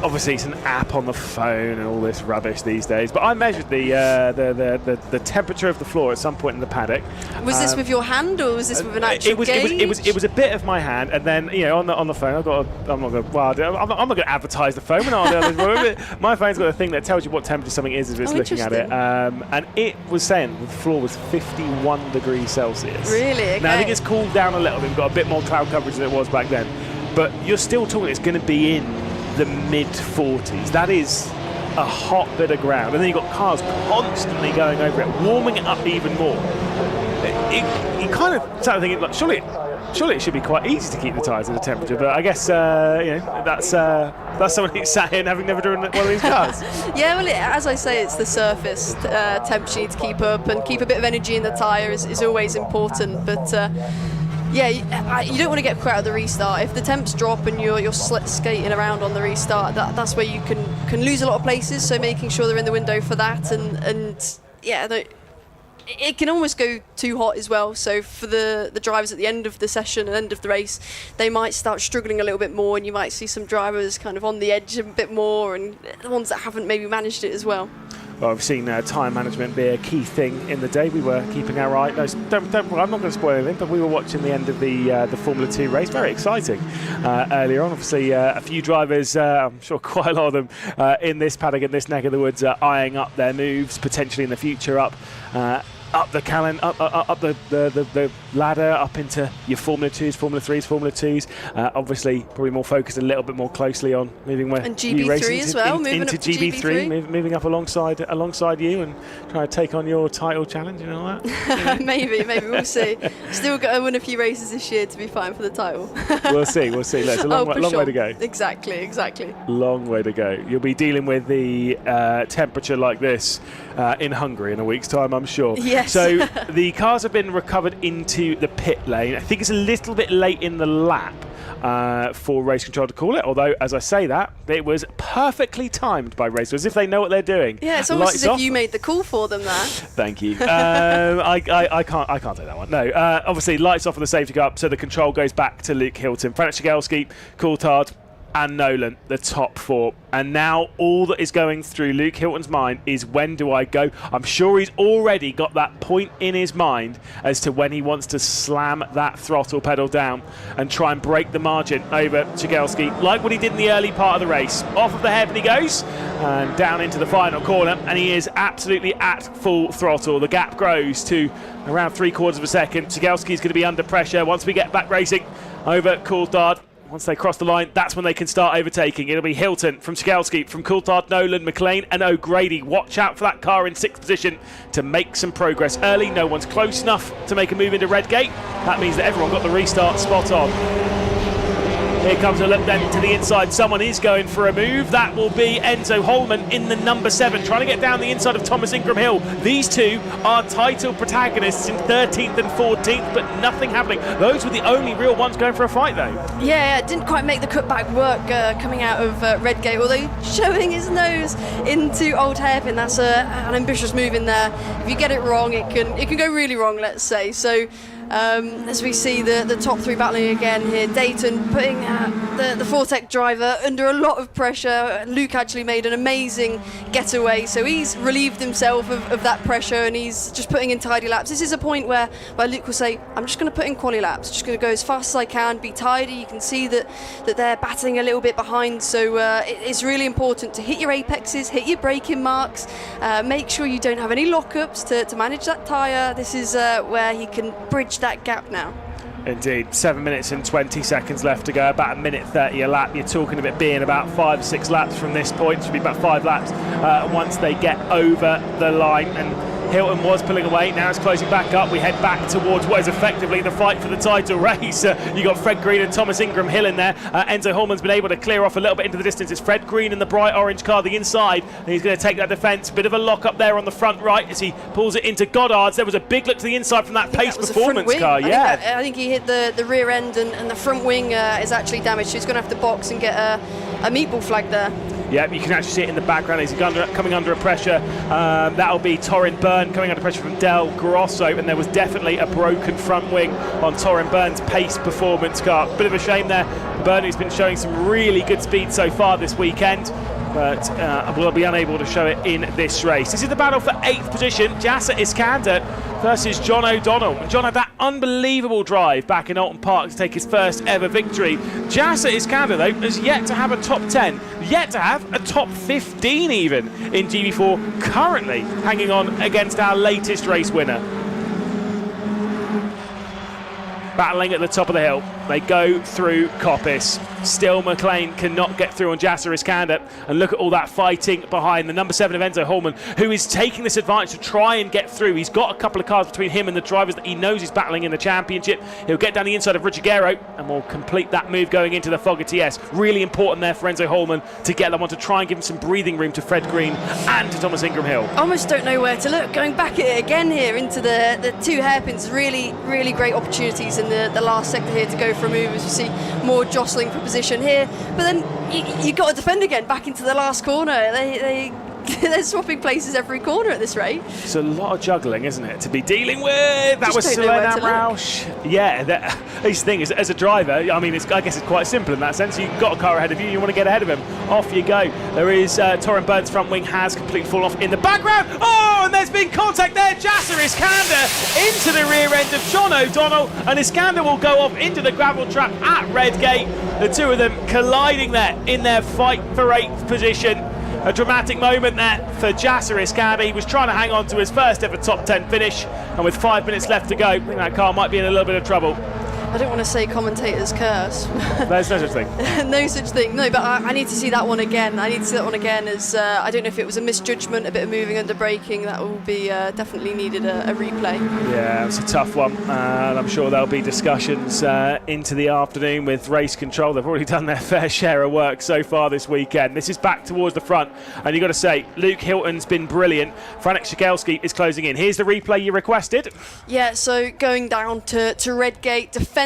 Obviously, it's an app on the phone and all this rubbish these days. But I measured the temperature of the floor at some point in the paddock. Was this with your hand, or was this with an actual gauge? It was a bit of my hand, and then on the phone, I'm not going to advertise the phone. My phone's got a thing that tells you what temperature something is if it's looking at it. And it was saying the floor was 51 degrees Celsius. Really? Okay. Now I think it's cooled down a little bit. We've got a bit more cloud coverage than it was back then. But you're still talking. It's going to be in the mid-40s. That is a hot bit of ground, and then you've got cars constantly going over it, warming it up even more. You kind of start thinking, like, surely it should be quite easy to keep the tyres at the temperature, but I guess that's someone who's sat here having never driven one of these cars. Yeah, well, as I say, it's the surface temperature you need to keep up, and keep a bit of energy in the tyre is always important, but yeah, you don't want to get caught out of the restart. If the temps drop and you're skating around on the restart, that's where you can lose a lot of places. So making sure they're in the window for that, and yeah, it can almost go too hot as well. So for the drivers at the end of the session and end of the race, they might start struggling a little bit more, and you might see some drivers kind of on the edge a bit more, and the ones that haven't maybe managed it as well. Well, I've seen tyre management be a key thing in the day. We were keeping our eye. No, I'm not going to spoil anything, but we were watching the end of the Formula 2 race. Very exciting earlier on. Obviously, a few drivers, I'm sure quite a lot of them in this paddock, in this neck of the woods, eyeing up their moves, potentially in the future up up the up the ladder, up into your Formula 2s, Formula 3s, Formula 2s. Obviously, probably more focused a little bit more closely on moving where and you race GB3 as well, moving into up to GB3, moving up alongside you and trying to take on your title challenge and all that. maybe we'll see. Still got to win a few races this year to be fighting for the title. We'll see. Look, it's a long way to go. Exactly. Long way to go. You'll be dealing with the temperature like this in Hungary in a week's time, I'm sure. Yes. So the cars have been recovered into the pit lane. I think it's a little bit late in the lap for race control to call it, although as I say that, it was perfectly timed by racers, as if they know what they're doing. Yeah, it's almost Lights as if off. you made the call for them there. Thank you. I can't take that one. No. Obviously, lights off on the safety car, so the control goes back to Luke Hilton, Frank Shigelski, Coulthard, and Nolan, the top four. And now all that is going through Luke Hilton's mind is, when do I go? I'm sure he's already got that point in his mind as to when he wants to slam that throttle pedal down and try and break the margin over Shigelski, like what he did in the early part of the race. Off of the hairpin he goes and down into the final corner, and he is absolutely at full throttle. The gap grows to around 3/4 of a second. Shigelski's going to be under pressure once we get back racing over Coulthard. Once they cross the line, that's when they can start overtaking. It'll be Hilton from Shigelski, from Coulthard, Nolan, McLean and O'Grady. Watch out for that car in 6th position to make some progress early. No one's close enough to make a move into Redgate. That means that everyone got the restart spot on. Here comes a look then to the inside. Someone is going for a move. That will be Enzo Holman in the number 7, trying to get down the inside of Thomas Ingram Hill. These two are title protagonists in 13th and 14th, but nothing happening. Those were the only real ones going for a fight, though. Yeah, didn't quite make the cutback work coming out of Redgate, although showing his nose into Old Hairpin. That's an ambitious move in there. If you get it wrong, it can go really wrong, let's say. So as we see the top 3 battling again here, Dayton putting the Fortec driver under a lot of pressure. Luke actually made an amazing getaway, so he's relieved himself of that pressure and he's just putting in tidy laps. This is a point where Luke will say, I'm just going to put in quali laps, just going to go as fast as I can, be tidy. You can see that they're battling a little bit behind, so it's really important to hit your apexes, hit your braking marks, make sure you don't have any lockups to manage that tyre. This is where he can bridge that gap now. Indeed, 7 minutes and 20 seconds left to go, about 1:30 a lap. You're talking of it being about 5 or 6 laps from this point. Should be about 5 laps once they get over the line. And Hilton was pulling away, now it's closing back up. We head back towards what is effectively the fight for the title race. You got Fred Green and Thomas Ingram Hill in there. Enzo Holman's been able to clear off a little bit into the distance. It's Fred Green in the bright orange car, the inside, and he's going to take that defence. Bit of a lock up there on the front right as he pulls it into Goddard's. There was a big look to the inside from that Pace Performance car. I think he hit the rear end and the front wing is actually damaged. So he's going to have to box and get a meatball flag there. Yeah, you can actually see it in the background as he's coming under a pressure. That'll be Torrin Byrne coming under pressure from Del Grosso, and there was definitely a broken front wing on Torrin Byrne's Pace Performance car. Bit of a shame there. Byrne, who's been showing some really good speed so far this weekend, but will be unable to show it in this race. This is the battle for 8th position. Jasser Iskander versus John O'Donnell. And John had that unbelievable drive back in Alton Park to take his first ever victory. Jasser Iskander, though, has yet to have a top 10, yet to have a top 15 even in GB4, currently hanging on against our latest race winner. Battling at the top of the hill. They go through Coppice. Still McLean cannot get through on Jasser Iskander. And look at all that fighting behind the number 7 of Enzo Holman, who is taking this advantage to try and get through. He's got a couple of cars between him and the drivers that he knows he's battling in the championship. He'll get down the inside of Ricciguero and will complete that move going into the Fogger TS. Really important there for Enzo Holman to get that one, to try and give him some breathing room to Fred Green and to Thomas Ingram Hill. Almost don't know where to look. Going back at it again here into the 2 hairpins. Really, really great opportunities in the last sector here to go for a move, as you see more jostling for position here. But then you got to defend again back into the last corner. They're swapping places every corner at this rate. It's a lot of juggling, isn't it, to be dealing with? That was Selena Rausch. Yeah, this thing is, as a driver, I mean, I guess it's quite simple in that sense. You've got a car ahead of you, you want to get ahead of him. Off you go. There is Torrin Byrne's front wing has completely fallen off in the background. Oh, and there's been contact there. Jasser Iskander into the rear end of John O'Donnell, and Iskander will go off into the gravel trap at Redgate. The two of them colliding there in their fight for 8th position. A dramatic moment there for Jasser Iskandar. He was trying to hang on to his first ever top 10 finish, and with 5 minutes left to go, I think that car might be in a little bit of trouble. I don't want to say commentator's curse. There's no such thing. No such thing. No, but I need to see that one again. As I don't know if it was a misjudgment, a bit of moving under braking. That will be definitely needed a replay. Yeah, it's a tough one, and I'm sure there'll be discussions into the afternoon with race control. They've already done their fair share of work so far this weekend. This is back towards the front, and you've got to say, Luke Hilton's been brilliant. Franek Shigelski is closing in. Here's the replay you requested. Yeah, so going down to Redgate, defending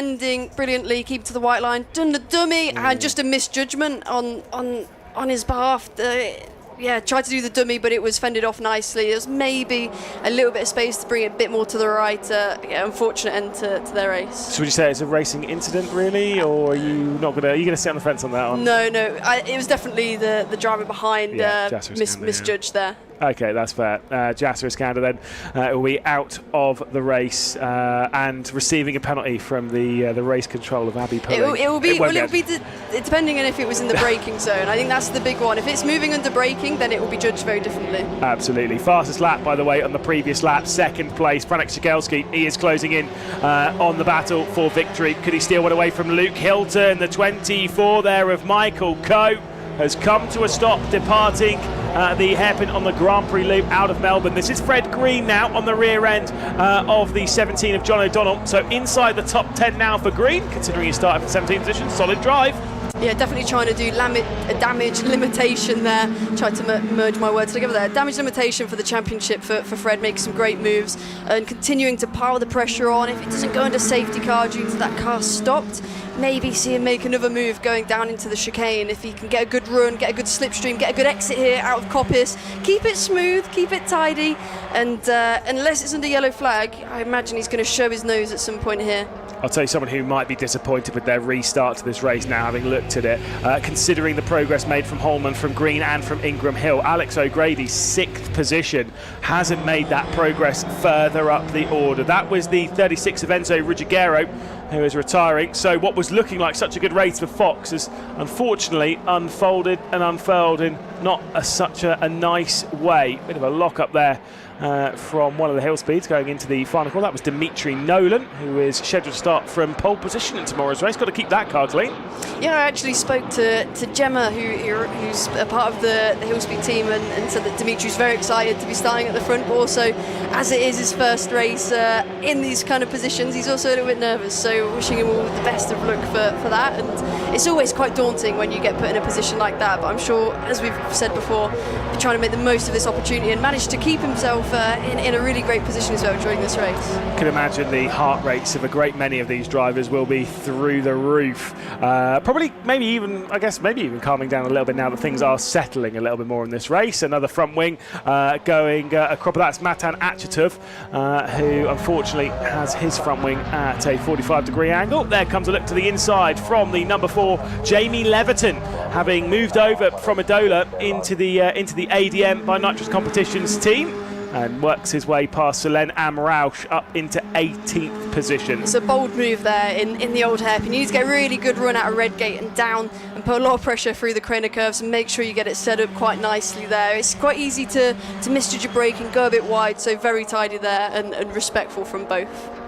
brilliantly, keep to the white line, done the dummy, and just a misjudgment on his behalf. Tried to do the dummy, but it was fended off nicely. There was maybe a little bit of space to bring it a bit more to the right. Unfortunate end to their race. So would you say it's a racing incident, really, or are you not gonna? Are you going to sit on the fence on that one? No. It was definitely the driver behind misjudged there. Okay, that's fair. Jasser Iskandar then will be out of the race and receiving a penalty from the race control of Abbi. It will be depending on if it was in the braking zone. I think that's the big one. If it's moving under braking, then it will be judged very differently. Absolutely. Fastest lap, by the way, on the previous lap. Second place, Franek Shigelski. He is closing in on the battle for victory. Could he steal one away from Luke Hilton? The 24 there of Michael Coe has come to a stop, departing the hairpin on the Grand Prix loop out of Melbourne. This is Fred Green now on the rear end of the 17 of John O'Donnell. So inside the top 10 now for Green, considering he started in 17th position. Solid drive. Yeah, definitely trying to do a damage limitation there. Tried to merge my words together there. Damage limitation for the championship for Fred, making some great moves and continuing to pile the pressure on. If it doesn't go into safety car due to that car stopped, maybe see him make another move going down into the chicane. If he can get a good run, get a good slipstream, get a good exit here out of Coppice, keep it smooth, keep it tidy, and unless it's under yellow flag, I imagine he's going to show his nose at some point here. I'll tell you someone who might be disappointed with their restart to this race now, having looked at it, considering the progress made from Holman, from Green and from Ingram Hill. Alex O'Grady's 6th position hasn't made that progress further up the order. That was the 36 of Enzo Ruggiero, who is retiring. So what was looking like such a good race for Fox has unfortunately unfolded and unfurled in not such a nice way. Bit of a lock up there from one of the hill speeds going into the final corner. That was Dimitri Nolan, who is scheduled to start from pole position in tomorrow's race. Got to keep that car clean. Yeah, I actually spoke to Gemma, who's a part of the hill speed team, and said that Dimitri's very excited to be starting at the front, but also, as it is his first race in these kind of positions, he's also a little bit nervous. So wishing him all the best of luck for that. And it's always quite daunting when you get put in a position like that, but I'm sure, as we've said before, he's trying to make the most of this opportunity and managed to keep himself in a really great position as well during this race. You can imagine the heart rates of a great many of these drivers will be through the roof. Probably, maybe even calming down a little bit now that things are settling a little bit more in this race. Another front wing going across. That's Matan Achatov, who unfortunately has his front wing at a 45-degree angle. There comes a look to the inside from the number 4, Jamie Leverton, having moved over from Adola into the ADM by Nitrous Competitions team, and works his way past Solen Amrausch up into 18th position. It's a bold move there in the old hairpin. You need to get a really good run out of Redgate and down and put a lot of pressure through the corner curves and make sure you get it set up quite nicely there. It's quite easy to misjudge your brake and go a bit wide, so very tidy there and respectful from both.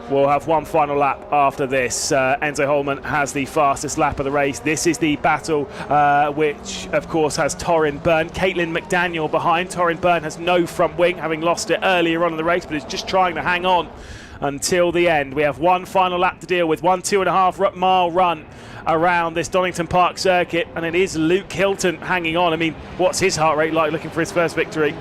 We'll have one final lap after this. Enzo Holman has the fastest lap of the race. This is the battle which, of course, has Torrin Byrne. Caitlin McDaniel behind. Torrin Byrne has no front wing, having lost it earlier on in the race, but is just trying to hang on until the end. We have one final lap to deal with, 2.5 mile run around this Donington Park circuit, and it is Luke Hilton hanging on. I mean, what's his heart rate like looking for his first victory?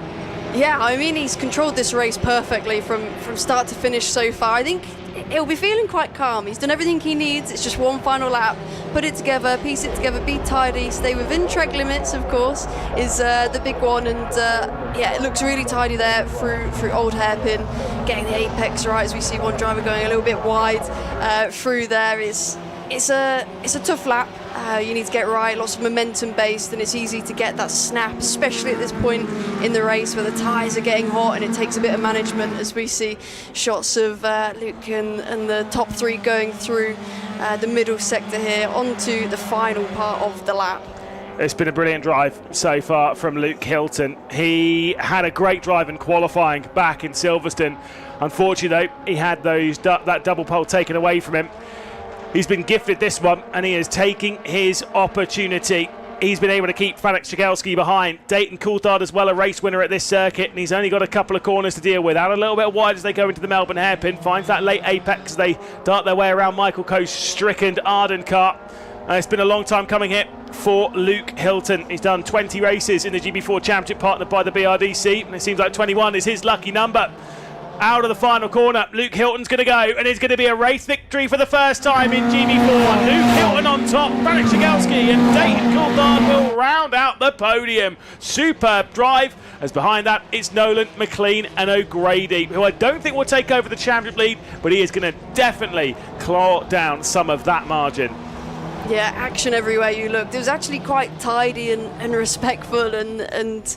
Yeah, I mean, he's controlled this race perfectly from start to finish so far. I think he'll be feeling quite calm. He's done everything he needs. It's just one final lap. Put it together, piece it together, be tidy, stay within track limits, of course, is the big one. And it looks really tidy there through Old Hairpin, getting the apex right as we see one driver going a little bit wide through there. It's a tough lap. You need to get right, lots of momentum based, and it's easy to get that snap, especially at this point in the race where the tyres are getting hot and it takes a bit of management, as we see shots of Luke and the top 3 going through the middle sector here onto the final part of the lap. It's been a brilliant drive so far from Luke Hilton. He had a great drive in qualifying back in Silverstone. Unfortunately, though, he had that double pole taken away from him. He's been gifted this one, and he is taking his opportunity. He's been able to keep Franek Ściegalski behind. Dayton Coulthard as well, a race winner at this circuit, and he's only got a couple of corners to deal with. Out a little bit wide as they go into the Melbourne hairpin. Finds that late apex as they dart their way around Michael Coe's stricken Arden car. It's been a long time coming here for Luke Hilton. He's done 20 races in the GB4 Championship, partnered by the BRDC, and it seems like 21 is his lucky number. Out of the final corner, Luke Hilton's going to go, and it's going to be a race victory for the first time in GB4. Luke Hilton on top, Franek Ściegalski and Dayton Coulthard will round out the podium. Superb drive, as behind that it's Nolan, McLean and O'Grady, who I don't think will take over the championship lead, but he is going to definitely claw down some of that margin. Yeah, action everywhere you looked. It was actually quite tidy and respectful and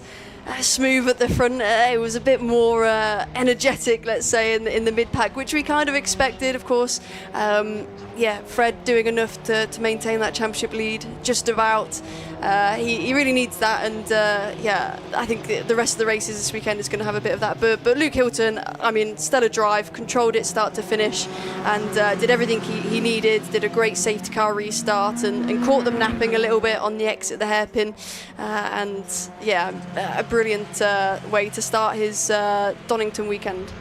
smooth at the front. It was a bit more energetic, let's say, in the mid-pack, which we kind of expected, of course. Fred doing enough to maintain that championship lead, just about. He really needs that, and I think the rest of the races this weekend is going to have a bit of that. But Luke Hilton, I mean, stellar drive, controlled it start to finish, and did everything he needed. Did a great safety car restart and caught them napping a little bit on the exit, the hairpin, a brilliant way to start his Donington weekend.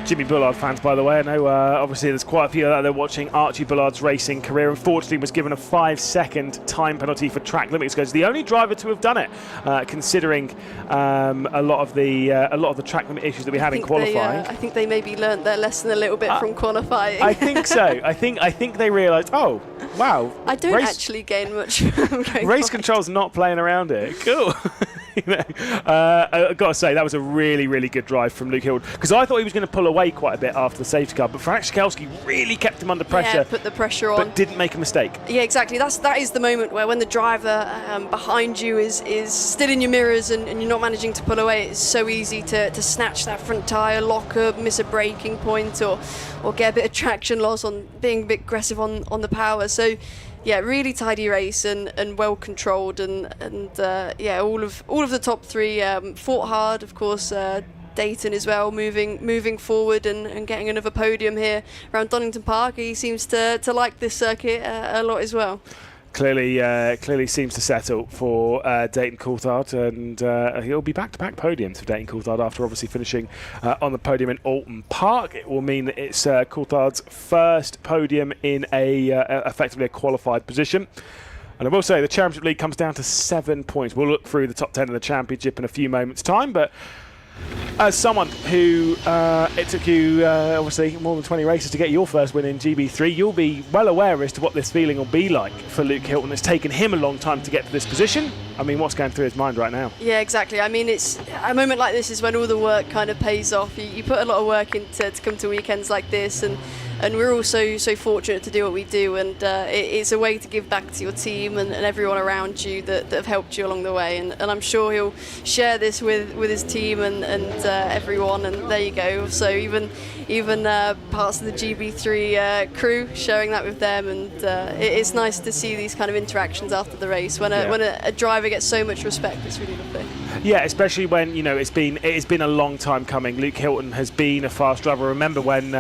Jimmy Bullard fans, by the way, I know obviously there's quite a few out there watching Archie Bullard's racing career. Unfortunately, was given a 5-second time penalty for track limits. Goes the only driver to have done it, considering a lot of the track limit issues that we had in qualifying. I think they maybe learnt their lesson a little bit from qualifying. I think so. I think they realised. Oh, wow! I don't actually gain much from going race control's not playing around here. Cool. I've got to say that was a really, really good drive from Luke Hilton, because I thought he was going to pull away quite a bit after the safety car, but Franek Ściegalski really kept him under pressure. Yeah, put the pressure on, but didn't make a mistake. Yeah, exactly. That is the moment where, when the driver behind you is still in your mirrors and you're not managing to pull away, it's so easy to snatch that front tyre, lock up, miss a braking point, or get a bit of traction loss on being a bit aggressive on the power. So yeah, really tidy race and well controlled, and all of the top three fought hard. Of course, Dayton as well, moving forward and getting another podium here around Donington Park. He seems to like this circuit a lot as well. Clearly seems to settle for Dayton Coulthard, and he'll be back-to-back podiums for Dayton Coulthard after obviously finishing on the podium in Alton Park. It will mean that it's Coulthard's first podium in effectively a qualified position. And I will say the Championship League comes down to 7 points. We'll look through the top 10 of the Championship in a few moments' time, but as someone who it took you obviously more than 20 races to get your first win in GB3, you'll be well aware as to what this feeling will be like for Luke Hilton. It's taken him a long time to get to this position. I mean, what's going through his mind right now? Yeah, exactly. I mean, it's a moment like this is when all the work kind of pays off. You put a lot of work into to come to weekends like this, and we're all so fortunate to do what we do, and it's a way to give back to your team and everyone around you that have helped you along the way, and I'm sure he'll share this with his team and everyone, and there you go. So even parts of the GB3 crew, sharing that with them, and it's nice to see these kind of interactions after the race when a driver gets so much respect. It's really lovely. Yeah, especially when it's been a long time coming. Luke Hilton has been a fast driver. I remember when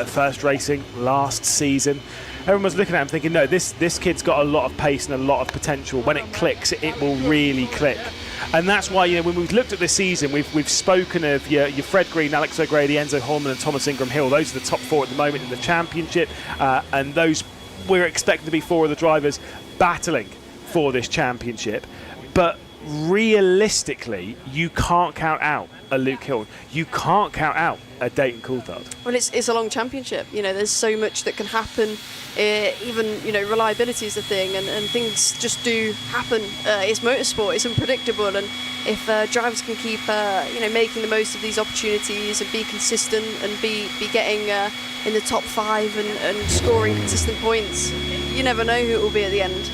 first racing last season, everyone was looking at him thinking, no, this kid's got a lot of pace and a lot of potential. When it clicks, it will really click. And that's why, when we've looked at this season, we've spoken of your Fred Green, Alex O'Grady, Enzo Holman and Thomas Ingram Hill. Those are the top four at the moment in the championship, and those we're expecting to be four of the drivers battling for this championship. But realistically, you can't count out a Luke Hilton. You can't count out a Dayton Coulthard. Well, it's a long championship. There's so much that can happen. Even reliability is a thing, and things just do happen. It's motorsport. It's unpredictable, and if drivers can keep making the most of these opportunities and be consistent and be getting in the top five and scoring consistent points, you never know who it will be at the end.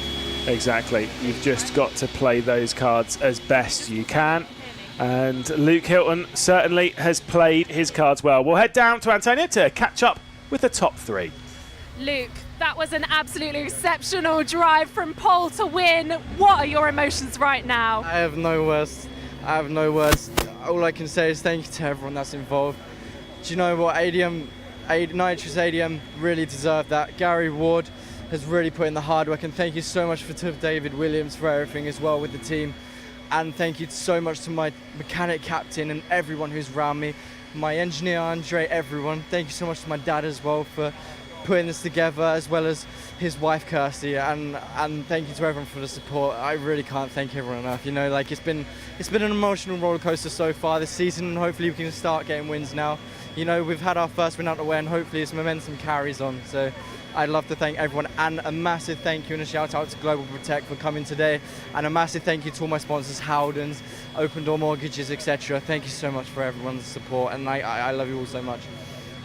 Exactly. You've just got to play those cards as best you can. And Luke Hilton certainly has played his cards well. We'll head down to Antonia to catch up with the top three. Luke, that was an absolutely exceptional drive from pole to win. What are your emotions right now? I have no words. All I can say is thank you to everyone that's involved. Do you know what? Nitrous ADM really deserved that. Gary Ward has really put in the hard work, and thank you so much to David Williams for everything as well with the team. And thank you so much to my mechanic captain and everyone who's around me, my engineer Andre, everyone. Thank you so much to my dad as well for putting this together, as well as his wife Kirsty, and thank you to everyone for the support. I really can't thank everyone enough. You know, like it's been an emotional roller coaster so far this season, and hopefully we can start getting wins now. You know, we've had our first win out the way, and hopefully this momentum carries on. So I'd love to thank everyone, and a massive thank you and a shout out to Global Protect for coming today, and a massive thank you to all my sponsors, Howdens, Open Door Mortgages, etc. Thank you so much for everyone's support, and I love you all so much.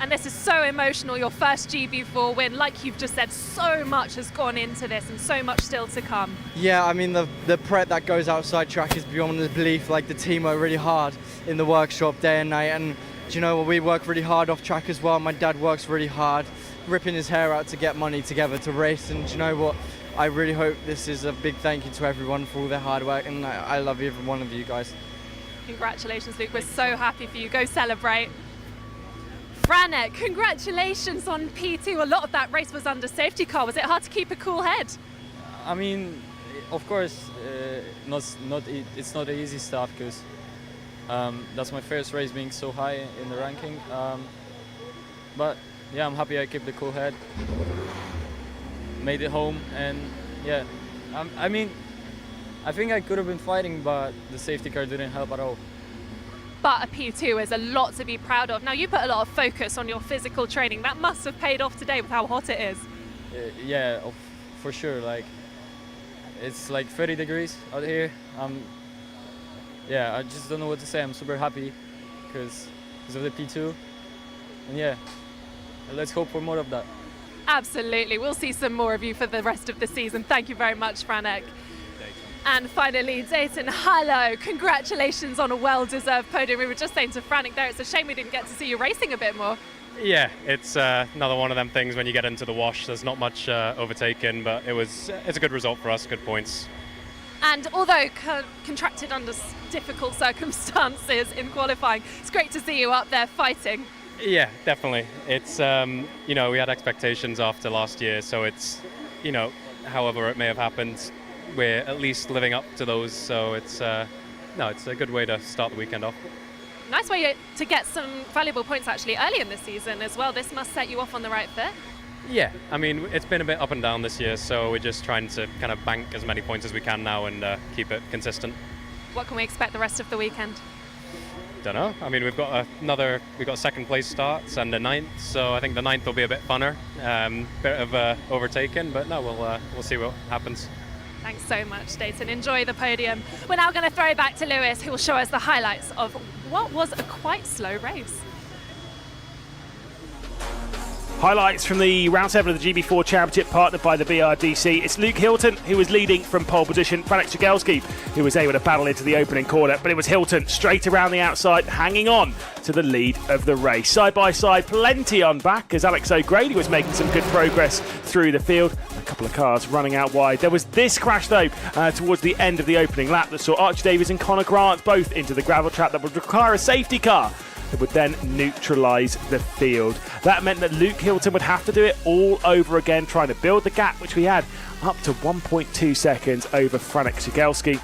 And this is so emotional, your first GB4 win. Like you've just said, so much has gone into this and so much still to come. Yeah, I mean, the prep that goes outside track is beyond the belief. Like, the team work really hard in the workshop day and night, and do you know what, we work really hard off track as well. My dad works really hard, ripping his hair out to get money together to race, and do you know what, I really hope this is a big thank you to everyone for all their hard work, and I love every one of you guys. Congratulations, Luke, we're so happy for you. Go celebrate. Franek, congratulations on P2. A lot of that race was under safety car. Was it hard to keep a cool head? I mean, of course, it's not easy stuff, because that's my first race being so high in the ranking. But yeah, I'm happy I kept the cool head, made it home, and yeah, I mean, I think I could have been fighting, but the safety car didn't help at all. But a P2 is a lot to be proud of. Now, you put a lot of focus on your physical training. That must have paid off today with how hot it is. Yeah, for sure. Like, it's like 30 degrees out here. Yeah, I just don't know what to say. I'm super happy because of the P2. And yeah, let's hope for more of that. Absolutely. We'll see some more of you for the rest of the season. Thank you very much, Franek. And finally, Dayton, hello. Congratulations on a well-deserved podium. We were just saying to Franek there, it's a shame we didn't get to see you racing a bit more. Yeah, it's another one of them things when you get into the wash. There's not much overtaken, but it's a good result for us, good points. And although contracted under difficult circumstances in qualifying, it's great to see you up there fighting. Yeah, definitely. It's, you know, we had expectations after last year, so it's, you know, however it may have happened, we're at least living up to those, so it's it's a good way to start the weekend off. Nice way to get some valuable points actually early in the season as well. This must set you off on the right foot. Yeah, I mean, it's been a bit up and down this year, so we're just trying to kind of bank as many points as we can now and keep it consistent. What can we expect the rest of the weekend? Don't know. I mean, we've got second place starts and the 9th, so I think the 9th will be a bit funner, bit of overtaken, but no, we'll see what happens. Thanks so much, Dayton. Enjoy the podium. We're now going to throw it back to Lewis, who will show us the highlights of what was a quite slow race. Highlights from the round 7 of the GB4 Championship, partnered by the BRDC. It's Luke Hilton who was leading from pole position. Franek Shigelski who was able to battle into the opening corner, but it was Hilton straight around the outside, hanging on to the lead of the race. Side by side, plenty on back as Alex O'Grady was making some good progress through the field. A couple of cars running out wide. There was this crash though towards the end of the opening lap that saw Archie Davies and Connor Grant both into the gravel trap that would require a safety car that would then neutralise the field. That meant that Luke Hilton would have to do it all over again, trying to build the gap, which we had up to 1.2 seconds over Franek Shigelski.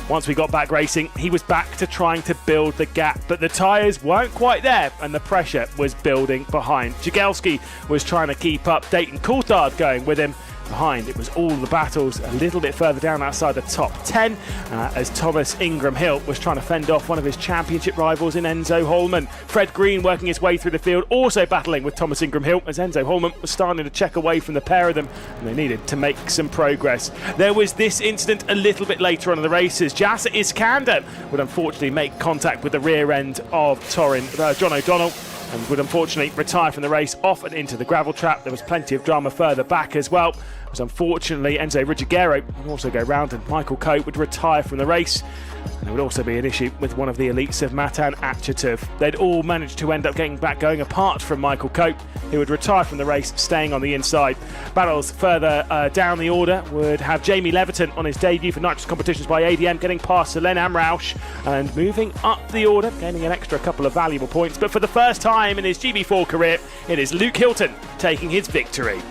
Once we got back racing, he was back to trying to build the gap, but the tyres weren't quite there and the pressure was building behind. Shigelski was trying to keep up, Dayton Coulthard going with him. Behind, it was all the battles a little bit further down outside the top 10 as Thomas Ingram Hill was trying to fend off one of his championship rivals in Enzo Holman. Fred Green working his way through the field, also battling with Thomas Ingram Hill as Enzo Holman was starting to check away from the pair of them and they needed to make some progress. There was this incident a little bit later on in the race as Jassa Iskander would unfortunately make contact with the rear end of John O'Donnell. and would unfortunately retire from the race off and into the gravel trap. There was plenty of drama further back as well, as unfortunately Enzo Ruggiero would also go round and Michael Cope would retire from the race. And there would also be an issue with one of the elites of Matan Akchatov. They'd all managed to end up getting back going apart from Michael Cope, who would retire from the race, staying on the inside. Battles further down the order would have Jamie Leverton on his debut for nitrous competitions by ADM, getting past Selen Amrausch and moving up the order, gaining an extra couple of valuable points. But for the first time in his GB4 career, it is Luke Hilton taking his victory.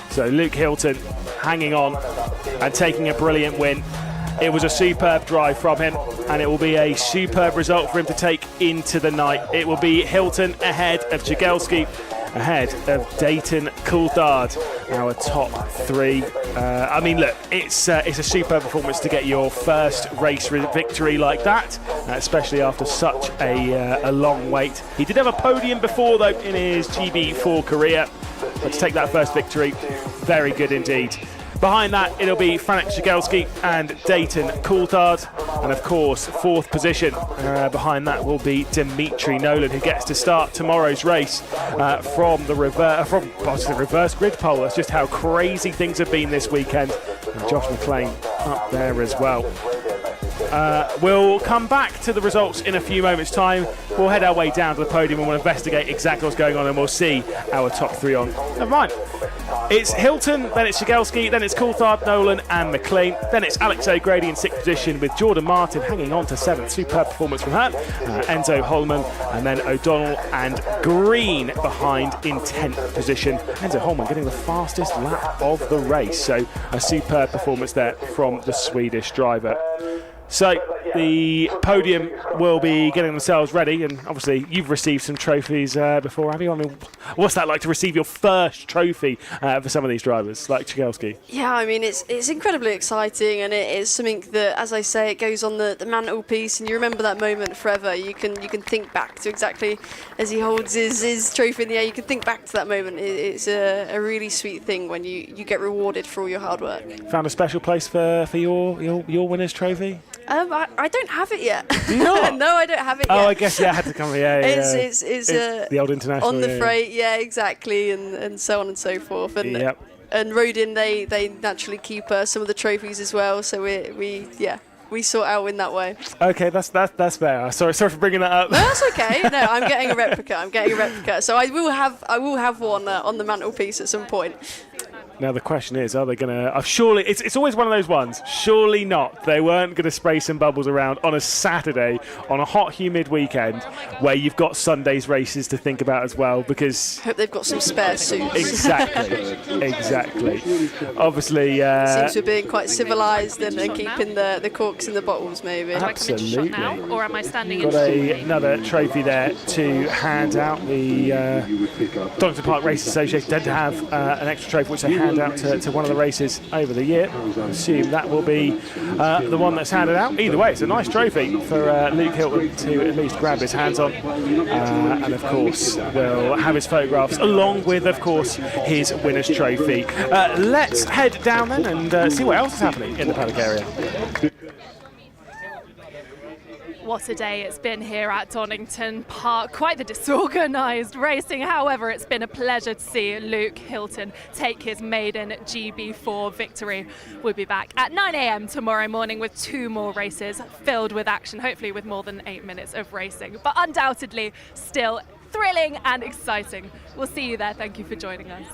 So Luke Hilton hanging on and taking a brilliant win. It was a superb drive from him, and it will be a superb result for him to take into the night. It will be Hilton ahead of Jagelski, ahead of Dayton Coulthard, our top three. I mean, look, it's a superb performance to get your first race victory like that, especially after such a long wait. He did have a podium before, though, in his GB4 career, but to take that first victory, very good indeed. Behind that, it'll be Franek Jagelski and Dayton Coulthard. And of course, fourth position behind that will be Dimitri Nolan, who gets to start tomorrow's race from the reverse grid pole. That's just how crazy things have been this weekend. And Josh McLean up there as well. We'll come back to the results in a few moments' time. We'll head our way down to the podium and we'll investigate exactly what's going on, and we'll see our top three on. Never mind. It's Hilton, then it's Jagelski, then it's Coulthard, Nolan and McLean. Then it's Alex O'Grady in sixth position with Jordan Martin hanging on to seventh. Superb performance from her. Enzo Holman, and then O'Donnell and Green behind in 10th position. Enzo Holman getting the fastest lap of the race. So a superb performance there from the Swedish driver. So the podium will be getting themselves ready, and obviously you've received some trophies before, Abbi. I mean, what's that like to receive your first trophy for some of these drivers, like Jagelski? Yeah, I mean, it's incredibly exciting, and it is something that, as I say, it goes on the mantelpiece, and you remember that moment forever. You can think back to exactly as he holds his trophy in the air. You can think back to that moment. It's a really sweet thing when you get rewarded for all your hard work. Found a special place for your winner's trophy? I don't have it yet. Do you not? No, I don't have it yet. Oh, I guess I had to come. It's the old international on the freight. Yeah, exactly, and so on and so forth. And yep. And Rodin, they naturally keep some of the trophies as well. So we sort out in that way. Okay, that's fair. Sorry for bringing that up. No, that's okay. No, I'm getting a replica. So I will have one on the mantelpiece at some point. Now the question is, are they going to... surely, it's always one of those ones. Surely not. They weren't going to spray some bubbles around on a Saturday, on a hot, humid weekend, where you've got Sunday's races to think about as well, because... Hope they've got some spare suits. Exactly. Obviously... Seems we're being quite civilised and keeping the corks in the bottles, maybe. Absolutely. Am I coming to shot now, or am I standing got in? Another trophy there to hand out. The Donington Park Race Association tend to have an extra trophy which they hand out to one of the races over the year. I assume that will be the one that's handed out. Either way, it's a nice trophy for Luke Hilton to at least grab his hands on. And of course, we'll have his photographs along with, of course, his winner's trophy. Let's head down then and see what else is happening in the paddock area. What a day it's been here at Donington Park. Quite the disorganised racing. However, it's been a pleasure to see Luke Hilton take his maiden GB4 victory. We'll be back at 9 a.m. tomorrow morning with 2 more races filled with action, hopefully with more than 8 minutes of racing. But undoubtedly still thrilling and exciting. We'll see you there. Thank you for joining us.